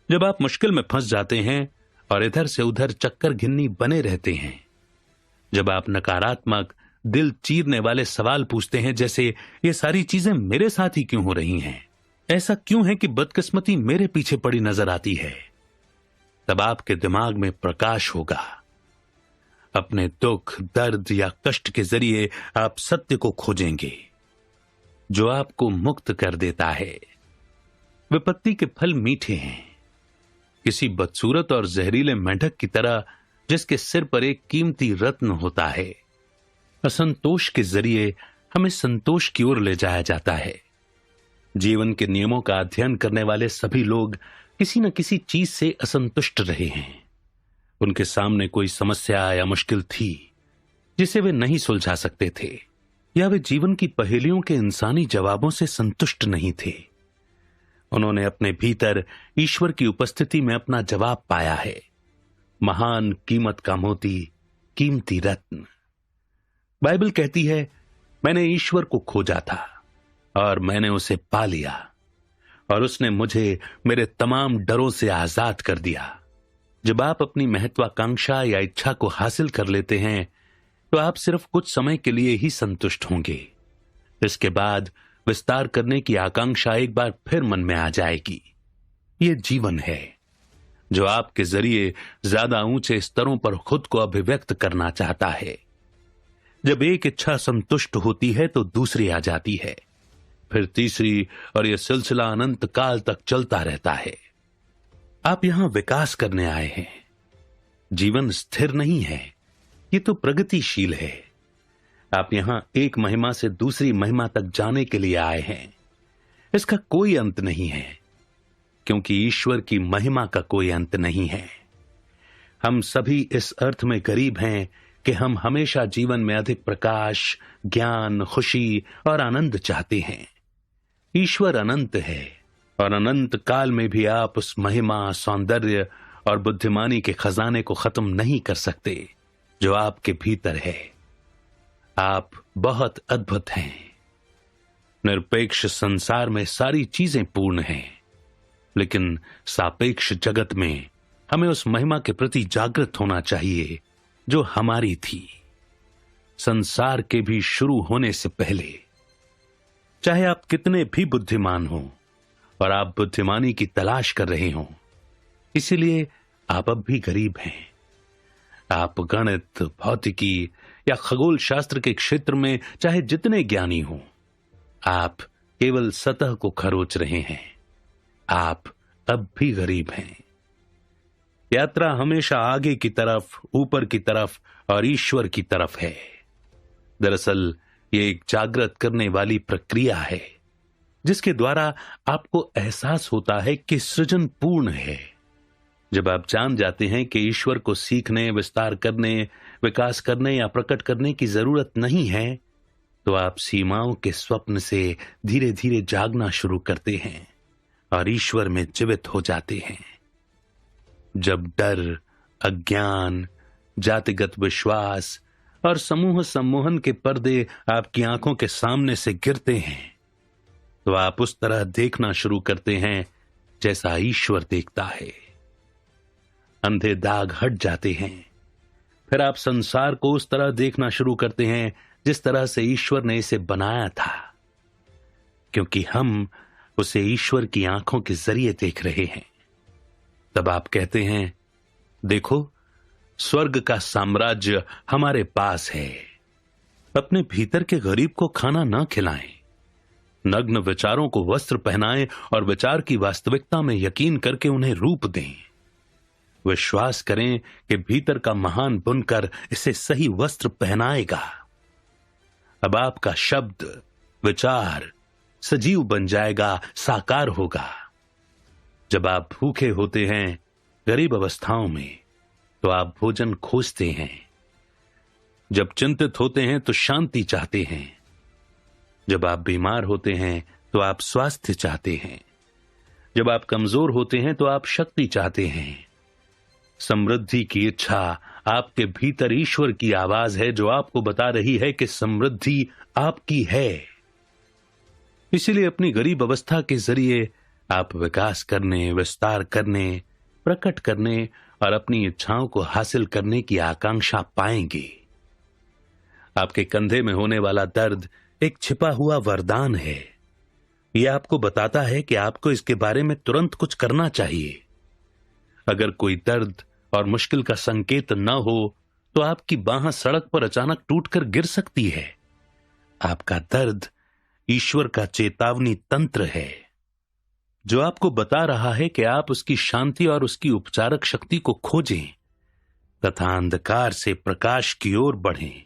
जब आप मुश्किल में फंस जाते हैं और इधर से उधर चक्कर घिन्नी बने रहते हैं, जब आप नकारात्मक, दिल चीरने वाले सवाल पूछते हैं जैसे ये सारी चीजें मेरे साथ ही क्यों हो रही हैं, ऐसा क्यों है कि बदकिस्मती मेरे पीछे पड़ी नजर आती है, तब आपके दिमाग में प्रकाश होगा। अपने दुख, दर्द या कष्ट के जरिए आप सत्य को खोजेंगे जो आपको मुक्त कर देता है। विपत्ति के फल मीठे हैं, किसी बदसूरत और जहरीले मेंढक की तरह जिसके सिर पर एक कीमती रत्न होता है। असंतोष के जरिए हमें संतोष की ओर ले जाया जाता है। जीवन के नियमों का अध्ययन करने वाले सभी लोग किसी न किसी चीज से असंतुष्ट रहे हैं। उनके सामने कोई समस्या या मुश्किल थी जिसे वे नहीं सुलझा सकते थे, या वे जीवन की पहेलियों के इंसानी जवाबों से संतुष्ट नहीं थे। उन्होंने अपने भीतर ईश्वर की उपस्थिति में अपना जवाब पाया है। महान कीमत का मोती, कीमती रत्न। बाइबल कहती है, मैंने ईश्वर को खोजा था और मैंने उसे पा लिया और उसने मुझे मेरे तमाम डरों से आजाद कर दिया। जब आप अपनी महत्वाकांक्षा या इच्छा को हासिल कर लेते हैं तो आप सिर्फ कुछ समय के लिए ही संतुष्ट होंगे। इसके बाद विस्तार करने की आकांक्षा एक बार फिर मन में आ जाएगी। यह जीवन है जो आपके जरिए ज्यादा ऊंचे स्तरों पर खुद को अभिव्यक्त करना चाहता है। जब एक इच्छा संतुष्ट होती है तो दूसरी आ जाती है, फिर तीसरी, और यह सिलसिला अनंत काल तक चलता रहता है। आप यहां विकास करने आए हैं। जीवन स्थिर नहीं है, ये तो प्रगतिशील है। आप यहां एक महिमा से दूसरी महिमा तक जाने के लिए आए हैं। इसका कोई अंत नहीं है, क्योंकि ईश्वर की महिमा का कोई अंत नहीं है। हम सभी इस अर्थ में गरीब हैं कि हम हमेशा जीवन में अधिक प्रकाश, ज्ञान, खुशी और आनंद चाहते हैं। ईश्वर अनंत है और अनंत काल में भी आप उस महिमा, सौंदर्य और बुद्धिमानी के खजाने को खत्म नहीं कर सकते जो आपके भीतर है। आप बहुत अद्भुत हैं। निरपेक्ष संसार में सारी चीजें पूर्ण हैं, लेकिन सापेक्ष जगत में हमें उस महिमा के प्रति जागृत होना चाहिए जो हमारी थी संसार के भी शुरू होने से पहले। चाहे आप कितने भी बुद्धिमान हो और आप बुद्धिमानी की तलाश कर रहे हो, इसीलिए आप अब भी गरीब हैं। आप गणित, भौतिकी या खगोल शास्त्र के क्षेत्र में चाहे जितने ज्ञानी हो, आप केवल सतह को खरोच रहे हैं। आप अब भी गरीब हैं। यात्रा हमेशा आगे की तरफ, ऊपर की तरफ और ईश्वर की तरफ है। दरअसल ये एक जागृत करने वाली प्रक्रिया है जिसके द्वारा आपको एहसास होता है कि सृजन पूर्ण है। जब आप जान जाते हैं कि ईश्वर को सीखने, विस्तार करने, विकास करने या प्रकट करने की जरूरत नहीं है, तो आप सीमाओं के स्वप्न से धीरे धीरे जागना शुरू करते हैं और ईश्वर में जीवित हो जाते हैं। जब डर, अज्ञान, जातिगत विश्वास और समूह सम्मोहन के पर्दे आपकी आंखों के सामने से गिरते हैं, तो आप उस तरह देखना शुरू करते हैं जैसा ईश्वर देखता है। अंधे दाग हट जाते हैं। फिर आप संसार को उस तरह देखना शुरू करते हैं जिस तरह से ईश्वर ने इसे बनाया था, क्योंकि हम उसे ईश्वर की आंखों के जरिए देख रहे हैं। तब आप कहते हैं, देखो, स्वर्ग का साम्राज्य हमारे पास है। अपने भीतर के गरीब को खाना ना खिलाएं, नग्न विचारों को वस्त्र पहनाएं और विचार की वास्तविकता में यकीन करके उन्हें रूप दें। विश्वास करें कि भीतर का महान बुनकर इसे सही वस्त्र पहनाएगा। अब आपका शब्द, विचार सजीव बन जाएगा, साकार होगा। जब आप भूखे होते हैं गरीब अवस्थाओं में, तो आप भोजन खोजते हैं। जब चिंतित होते हैं तो शांति चाहते हैं। जब आप बीमार होते हैं तो आप स्वास्थ्य चाहते हैं। जब आप कमजोर होते हैं तो आप शक्ति चाहते हैं। समृद्धि की इच्छा आपके भीतर ईश्वर की आवाज है, जो आपको बता रही है कि समृद्धि आपकी है। इसीलिए अपनी गरीब अवस्था के जरिए आप विकास करने, विस्तार करने, प्रकट करने और अपनी इच्छाओं को हासिल करने की आकांक्षा पाएंगे। आपके कंधे में होने वाला दर्द एक छिपा हुआ वरदान है। यह आपको बताता है कि आपको इसके बारे में तुरंत कुछ करना चाहिए। अगर कोई दर्द और मुश्किल का संकेत न हो तो आपकी बांह सड़क पर अचानक टूटकर गिर सकती है। आपका दर्द ईश्वर का चेतावनी तंत्र है, जो आपको बता रहा है कि आप उसकी शांति और उसकी उपचारक शक्ति को खोजें तथा अंधकार से प्रकाश की ओर बढ़ें।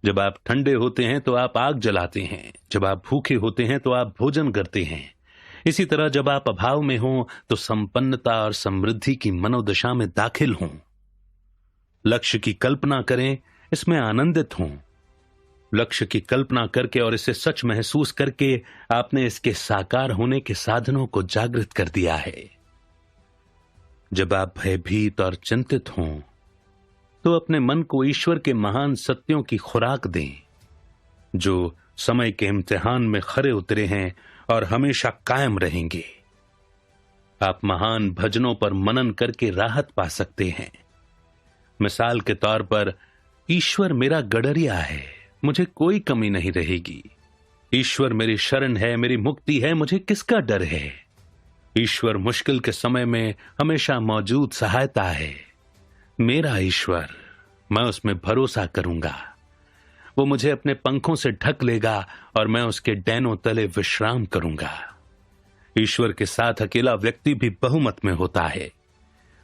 जब आप ठंडे होते हैं तो आप आग जलाते हैं। जब आप भूखे होते हैं तो आप भोजन करते हैं। इसी तरह जब आप अभाव में हों तो संपन्नता और समृद्धि की मनोदशा में दाखिल हों। लक्ष्य की कल्पना करें, इसमें आनंदित हों। लक्ष्य की कल्पना करके और इसे सच महसूस करके आपने इसके साकार होने के साधनों को जागृत कर दिया है। जब आप भयभीत और चिंतित हों तो अपने मन को ईश्वर के महान सत्यों की खुराक दें, जो समय के इम्तिहान में खरे उतरे हैं और हमेशा कायम रहेंगे। आप महान भजनों पर मनन करके राहत पा सकते हैं। मिसाल के तौर पर, ईश्वर मेरा गडरिया है, मुझे कोई कमी नहीं रहेगी। ईश्वर मेरी शरण है, मेरी मुक्ति है, मुझे किसका डर है। ईश्वर मुश्किल के समय में हमेशा मौजूद सहायता है। मेरा ईश्वर, मैं उसमें भरोसा करूंगा। वो मुझे अपने पंखों से ढक लेगा और मैं उसके डैनों तले विश्राम करूंगा। ईश्वर के साथ अकेला व्यक्ति भी बहुमत में होता है।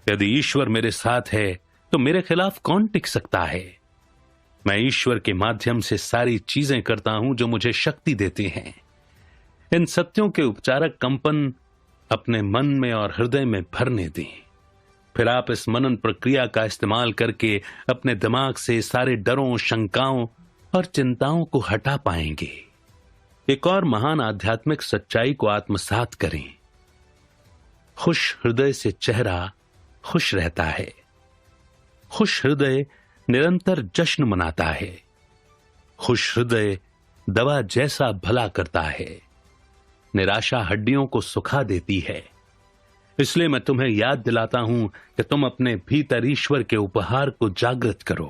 यदि ईश्वर मेरे साथ है तो मेरे खिलाफ कौन टिक सकता है। मैं ईश्वर के माध्यम से सारी चीजें करता हूं जो मुझे शक्ति देते हैं। इन सत्यों के उपचारक कंपन अपने मन में और हृदय में भरने दें। फिर आप इस मनन प्रक्रिया का इस्तेमाल करके अपने दिमाग से सारे डरों, शंकाओं और चिंताओं को हटा पाएंगे। एक और महान आध्यात्मिक सच्चाई को आत्मसात करें। खुश हृदय से चेहरा खुश रहता है। खुश हृदय निरंतर जश्न मनाता है। खुश हृदय दवा जैसा भला करता है। निराशा हड्डियों को सुखा देती है। इसलिए मैं तुम्हें याद दिलाता हूं कि तुम अपने भीतर ईश्वर के उपहार को जागृत करो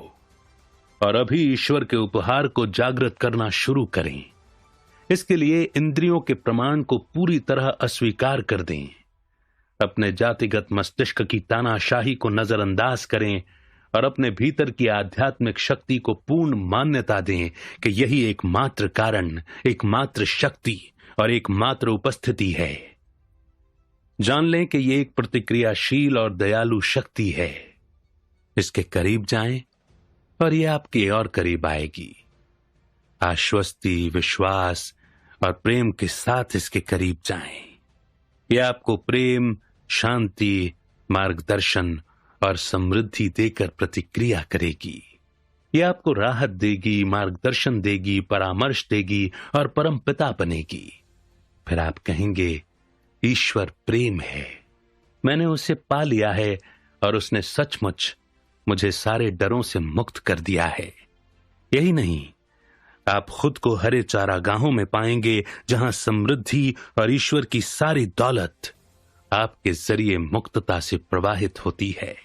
और अभी ईश्वर के उपहार को जागृत करना शुरू करें। इसके लिए इंद्रियों के प्रमाण को पूरी तरह अस्वीकार कर दें। अपने जातिगत मस्तिष्क की तानाशाही को नजरअंदाज करें और अपने भीतर की आध्यात्मिक शक्ति को पूर्ण मान्यता दें कि यही एकमात्र कारण, एकमात्र शक्ति और एकमात्र उपस्थिति है। जान लें कि यह एक प्रतिक्रियाशील और दयालु शक्ति है। इसके करीब जाएं और यह आपके और करीब आएगी। आश्वस्ति, विश्वास और प्रेम के साथ इसके करीब जाएं। यह आपको प्रेम, शांति, मार्गदर्शन और समृद्धि देकर प्रतिक्रिया करेगी। यह आपको राहत देगी, मार्गदर्शन देगी, परामर्श देगी और परम पिता बनेगी। फिर आप कहेंगे, ईश्वर प्रेम है, मैंने उसे पा लिया है और उसने सचमुच मुझे सारे डरों से मुक्त कर दिया है। यही नहीं, आप खुद को हरे चारागाहों में पाएंगे जहां समृद्धि और ईश्वर की सारी दौलत आपके जरिए मुक्तता से प्रवाहित होती है।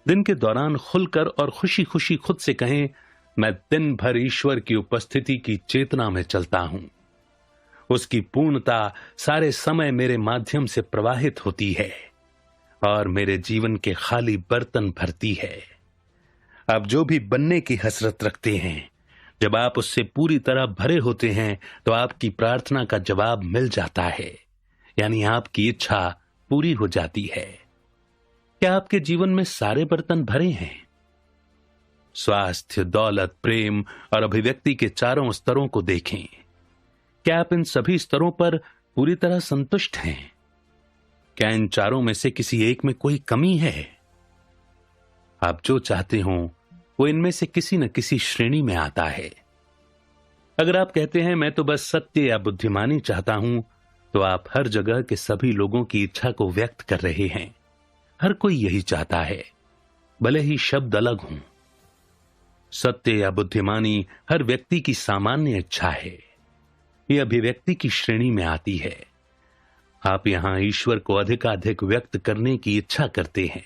दिन के दौरान खुलकर और खुशी खुशी खुद से कहें, मैं दिन भर ईश्वर की उपस्थिति की चेतना में चलता हूं। उसकी पूर्णता सारे समय मेरे माध्यम से प्रवाहित होती है। और मेरे जीवन के खाली बर्तन भरती है। आप जो भी बनने की हसरत रखते हैं, जब आप उससे पूरी तरह भरे होते हैं तो आपकी प्रार्थना का जवाब मिल जाता है, यानी आपकी इच्छा पूरी हो जाती है। क्या आपके जीवन में सारे बर्तन भरे हैं? स्वास्थ्य, दौलत, प्रेम और अभिव्यक्ति के चारों स्तरों को देखें। क्या आप इन सभी स्तरों पर पूरी तरह संतुष्ट हैं? क्या इन चारों में से किसी एक में कोई कमी है? आप जो चाहते हो वो इनमें से किसी न किसी श्रेणी में आता है। अगर आप कहते हैं मैं तो बस सत्य या बुद्धिमानी चाहता हूं, तो आप हर जगह के सभी लोगों की इच्छा को व्यक्त कर रहे हैं। हर कोई यही चाहता है, भले ही शब्द अलग हों। सत्य या बुद्धिमानी हर व्यक्ति की सामान्य इच्छा है। यह अभिव्यक्ति की श्रेणी में आती है। आप यहां ईश्वर को अधिकाधिक व्यक्त करने की इच्छा करते हैं।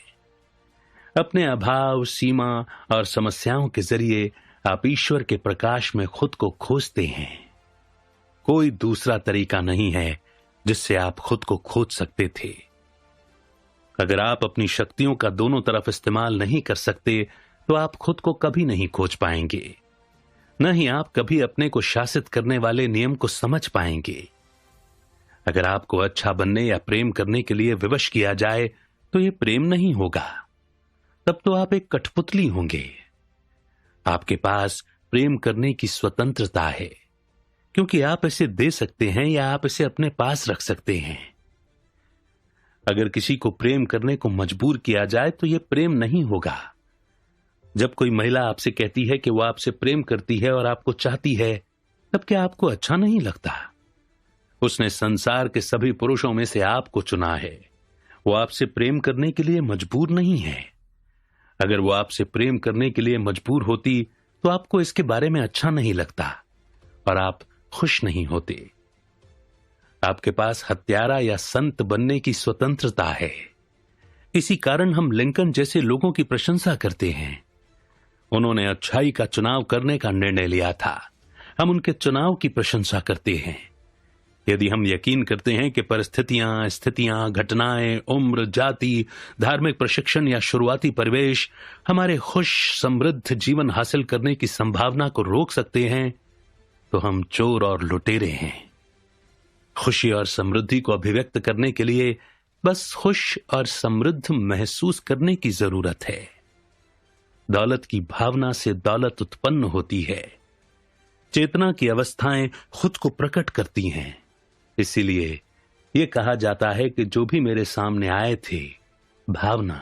अपने अभाव, सीमा और समस्याओं के जरिए आप ईश्वर के प्रकाश में खुद को खोजते हैं। कोई दूसरा तरीका नहीं है जिससे आप खुद को खोज सकते थे। अगर आप अपनी शक्तियों का दोनों तरफ इस्तेमाल नहीं कर सकते तो आप खुद को कभी नहीं खोज पाएंगे, न ही आप कभी अपने को शासित करने वाले नियम को समझ पाएंगे। अगर आपको अच्छा बनने या प्रेम करने के लिए विवश किया जाए तो यह प्रेम नहीं होगा, तब तो आप एक कठपुतली होंगे। आपके पास प्रेम करने की स्वतंत्रता है, क्योंकि आप इसे दे सकते हैं या आप इसे अपने पास रख सकते हैं। अगर किसी को प्रेम करने को मजबूर किया जाए तो यह प्रेम नहीं होगा। जब कोई महिला आपसे कहती है कि वो आपसे प्रेम करती है और आपको चाहती है, तब क्या आपको अच्छा नहीं लगता? उसने संसार के सभी पुरुषों में से आपको चुना है। वो आपसे प्रेम करने के लिए मजबूर नहीं है। अगर वो आपसे प्रेम करने के लिए मजबूर होती तो आपको इसके बारे में अच्छा नहीं लगता और आप खुश नहीं होते। आपके पास हत्यारा या संत बनने की स्वतंत्रता है। इसी कारण हम लिंकन जैसे लोगों की प्रशंसा करते हैं। उन्होंने अच्छाई का चुनाव करने का निर्णय लिया था। हम उनके चुनाव की प्रशंसा करते हैं। यदि हम यकीन करते हैं कि परिस्थितियां, स्थितियां, घटनाएं, उम्र, जाति, धार्मिक प्रशिक्षण या शुरुआती परिवेश हमारे खुश, समृद्ध जीवन हासिल करने की संभावना को रोक सकते हैं, तो हम चोर और लुटेरे हैं। खुशी और समृद्धि को अभिव्यक्त करने के लिए बस खुश और समृद्ध महसूस करने की जरूरत है। दौलत की भावना से दौलत उत्पन्न होती है। चेतना की अवस्थाएं खुद को प्रकट करती हैं। इसीलिए यह कहा जाता है कि जो भी मेरे सामने आए थे भावना,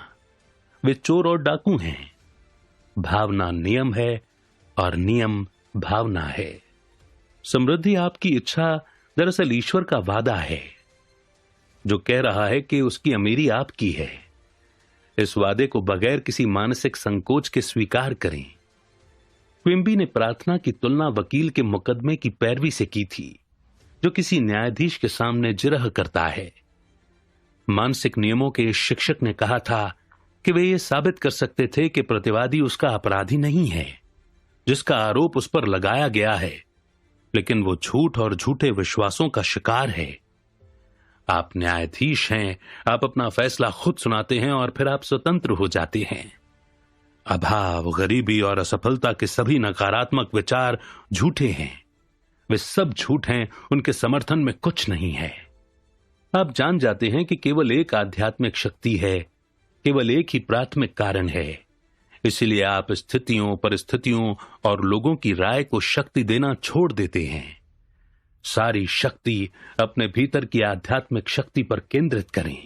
वे चोर और डाकू हैं। भावना नियम है और नियम भावना है। समृद्धि आपकी इच्छा दरअसल ईश्वर का वादा है, जो कह रहा है कि उसकी अमीरी आपकी है। इस वादे को बगैर किसी मानसिक संकोच के स्वीकार करें। क्विम्बी ने प्रार्थना की तुलना वकील के मुकदमे की पैरवी से की थी, जो किसी न्यायाधीश के सामने जिरह करता है। मानसिक नियमों के इस शिक्षक ने कहा था कि वे ये साबित कर सकते थे कि प्रतिवादी उसका अपराधी नहीं है, जिसका आरोप उस पर लगाया गया है, लेकिन वो झूठ और झूठे विश्वासों का शिकार है। आप न्यायाधीश हैं, आप अपना फैसला खुद सुनाते हैं और फिर आप स्वतंत्र हो जाते हैं। अभाव, गरीबी और असफलता के सभी नकारात्मक विचार झूठे हैं। वे सब झूठ हैं, उनके समर्थन में कुछ नहीं है। आप जान जाते हैं कि केवल एक आध्यात्मिक शक्ति है, केवल एक ही प्राथमिक कारण है। इसलिए आप स्थितियों, परिस्थितियों और लोगों की राय को शक्ति देना छोड़ देते हैं। सारी शक्ति अपने भीतर की आध्यात्मिक शक्ति पर केंद्रित करें।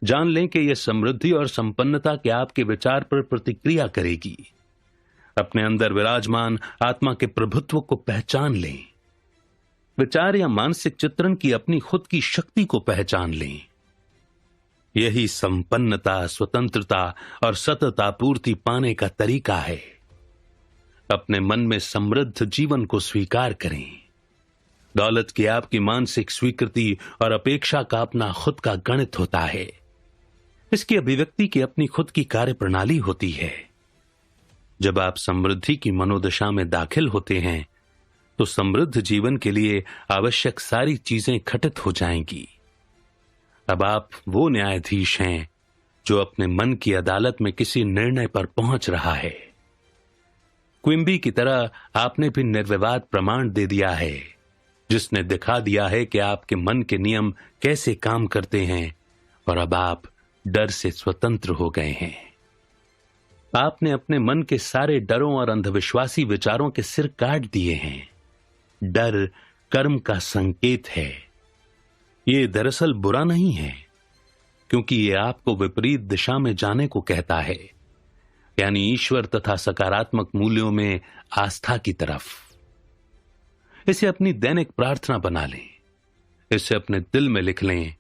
जान लें कि यह समृद्धि और संपन्नता के आपके विचार पर प्रतिक्रिया करेगी। अपने अंदर विराजमान आत्मा के प्रभुत्व को पहचान लें। विचार या मानसिक चित्रण की अपनी खुद की शक्ति को पहचान लें। यही संपन्नता, स्वतंत्रता और सतता पूर्ति पाने का तरीका है। अपने मन में समृद्ध जीवन को स्वीकार करें। दौलत की आपकी मानसिक स्वीकृति और अपेक्षा का अपना खुद का गणित होता है। इसकी अभिव्यक्ति की अपनी खुद की कार्यप्रणाली होती है। जब आप समृद्धि की मनोदशा में दाखिल होते हैं तो समृद्ध जीवन के लिए आवश्यक सारी चीजें घटित हो जाएंगी। अब आप वो न्यायाधीश हैं जो अपने मन की अदालत में किसी निर्णय पर पहुंच रहा है। क्विम्बी की तरह आपने भी निर्विवाद प्रमाण दे दिया है, जिसने दिखा दिया है कि आपके मन के नियम कैसे काम करते हैं, और अब आप डर से स्वतंत्र हो गए हैं। आपने अपने मन के सारे डरों और अंधविश्वासी विचारों के सिर काट दिए हैं। डर कर्म का संकेत है। ये दरअसल बुरा नहीं है, क्योंकि ये आपको विपरीत दिशा में जाने को कहता है, यानी ईश्वर तथा सकारात्मक मूल्यों में आस्था की तरफ। इसे अपनी दैनिक प्रार्थना बना लें। इसे अपने दिल में लिख लें,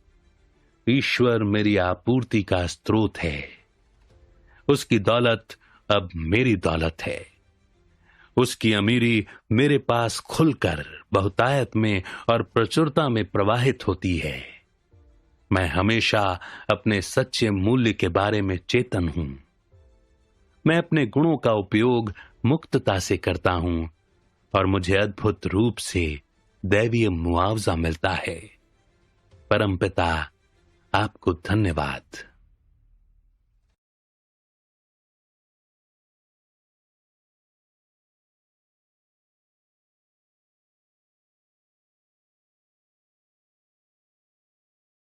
ईश्वर मेरी आपूर्ति का स्रोत है। उसकी दौलत अब मेरी दौलत है। उसकी अमीरी मेरे पास खुलकर बहुतायत में और प्रचुरता में प्रवाहित होती है। मैं हमेशा अपने सच्चे मूल्य के बारे में चेतन हूं। मैं अपने गुणों का उपयोग मुक्तता से करता हूं और मुझे अद्भुत रूप से दैवीय मुआवजा मिलता है। परमपिता, आपको धन्यवाद।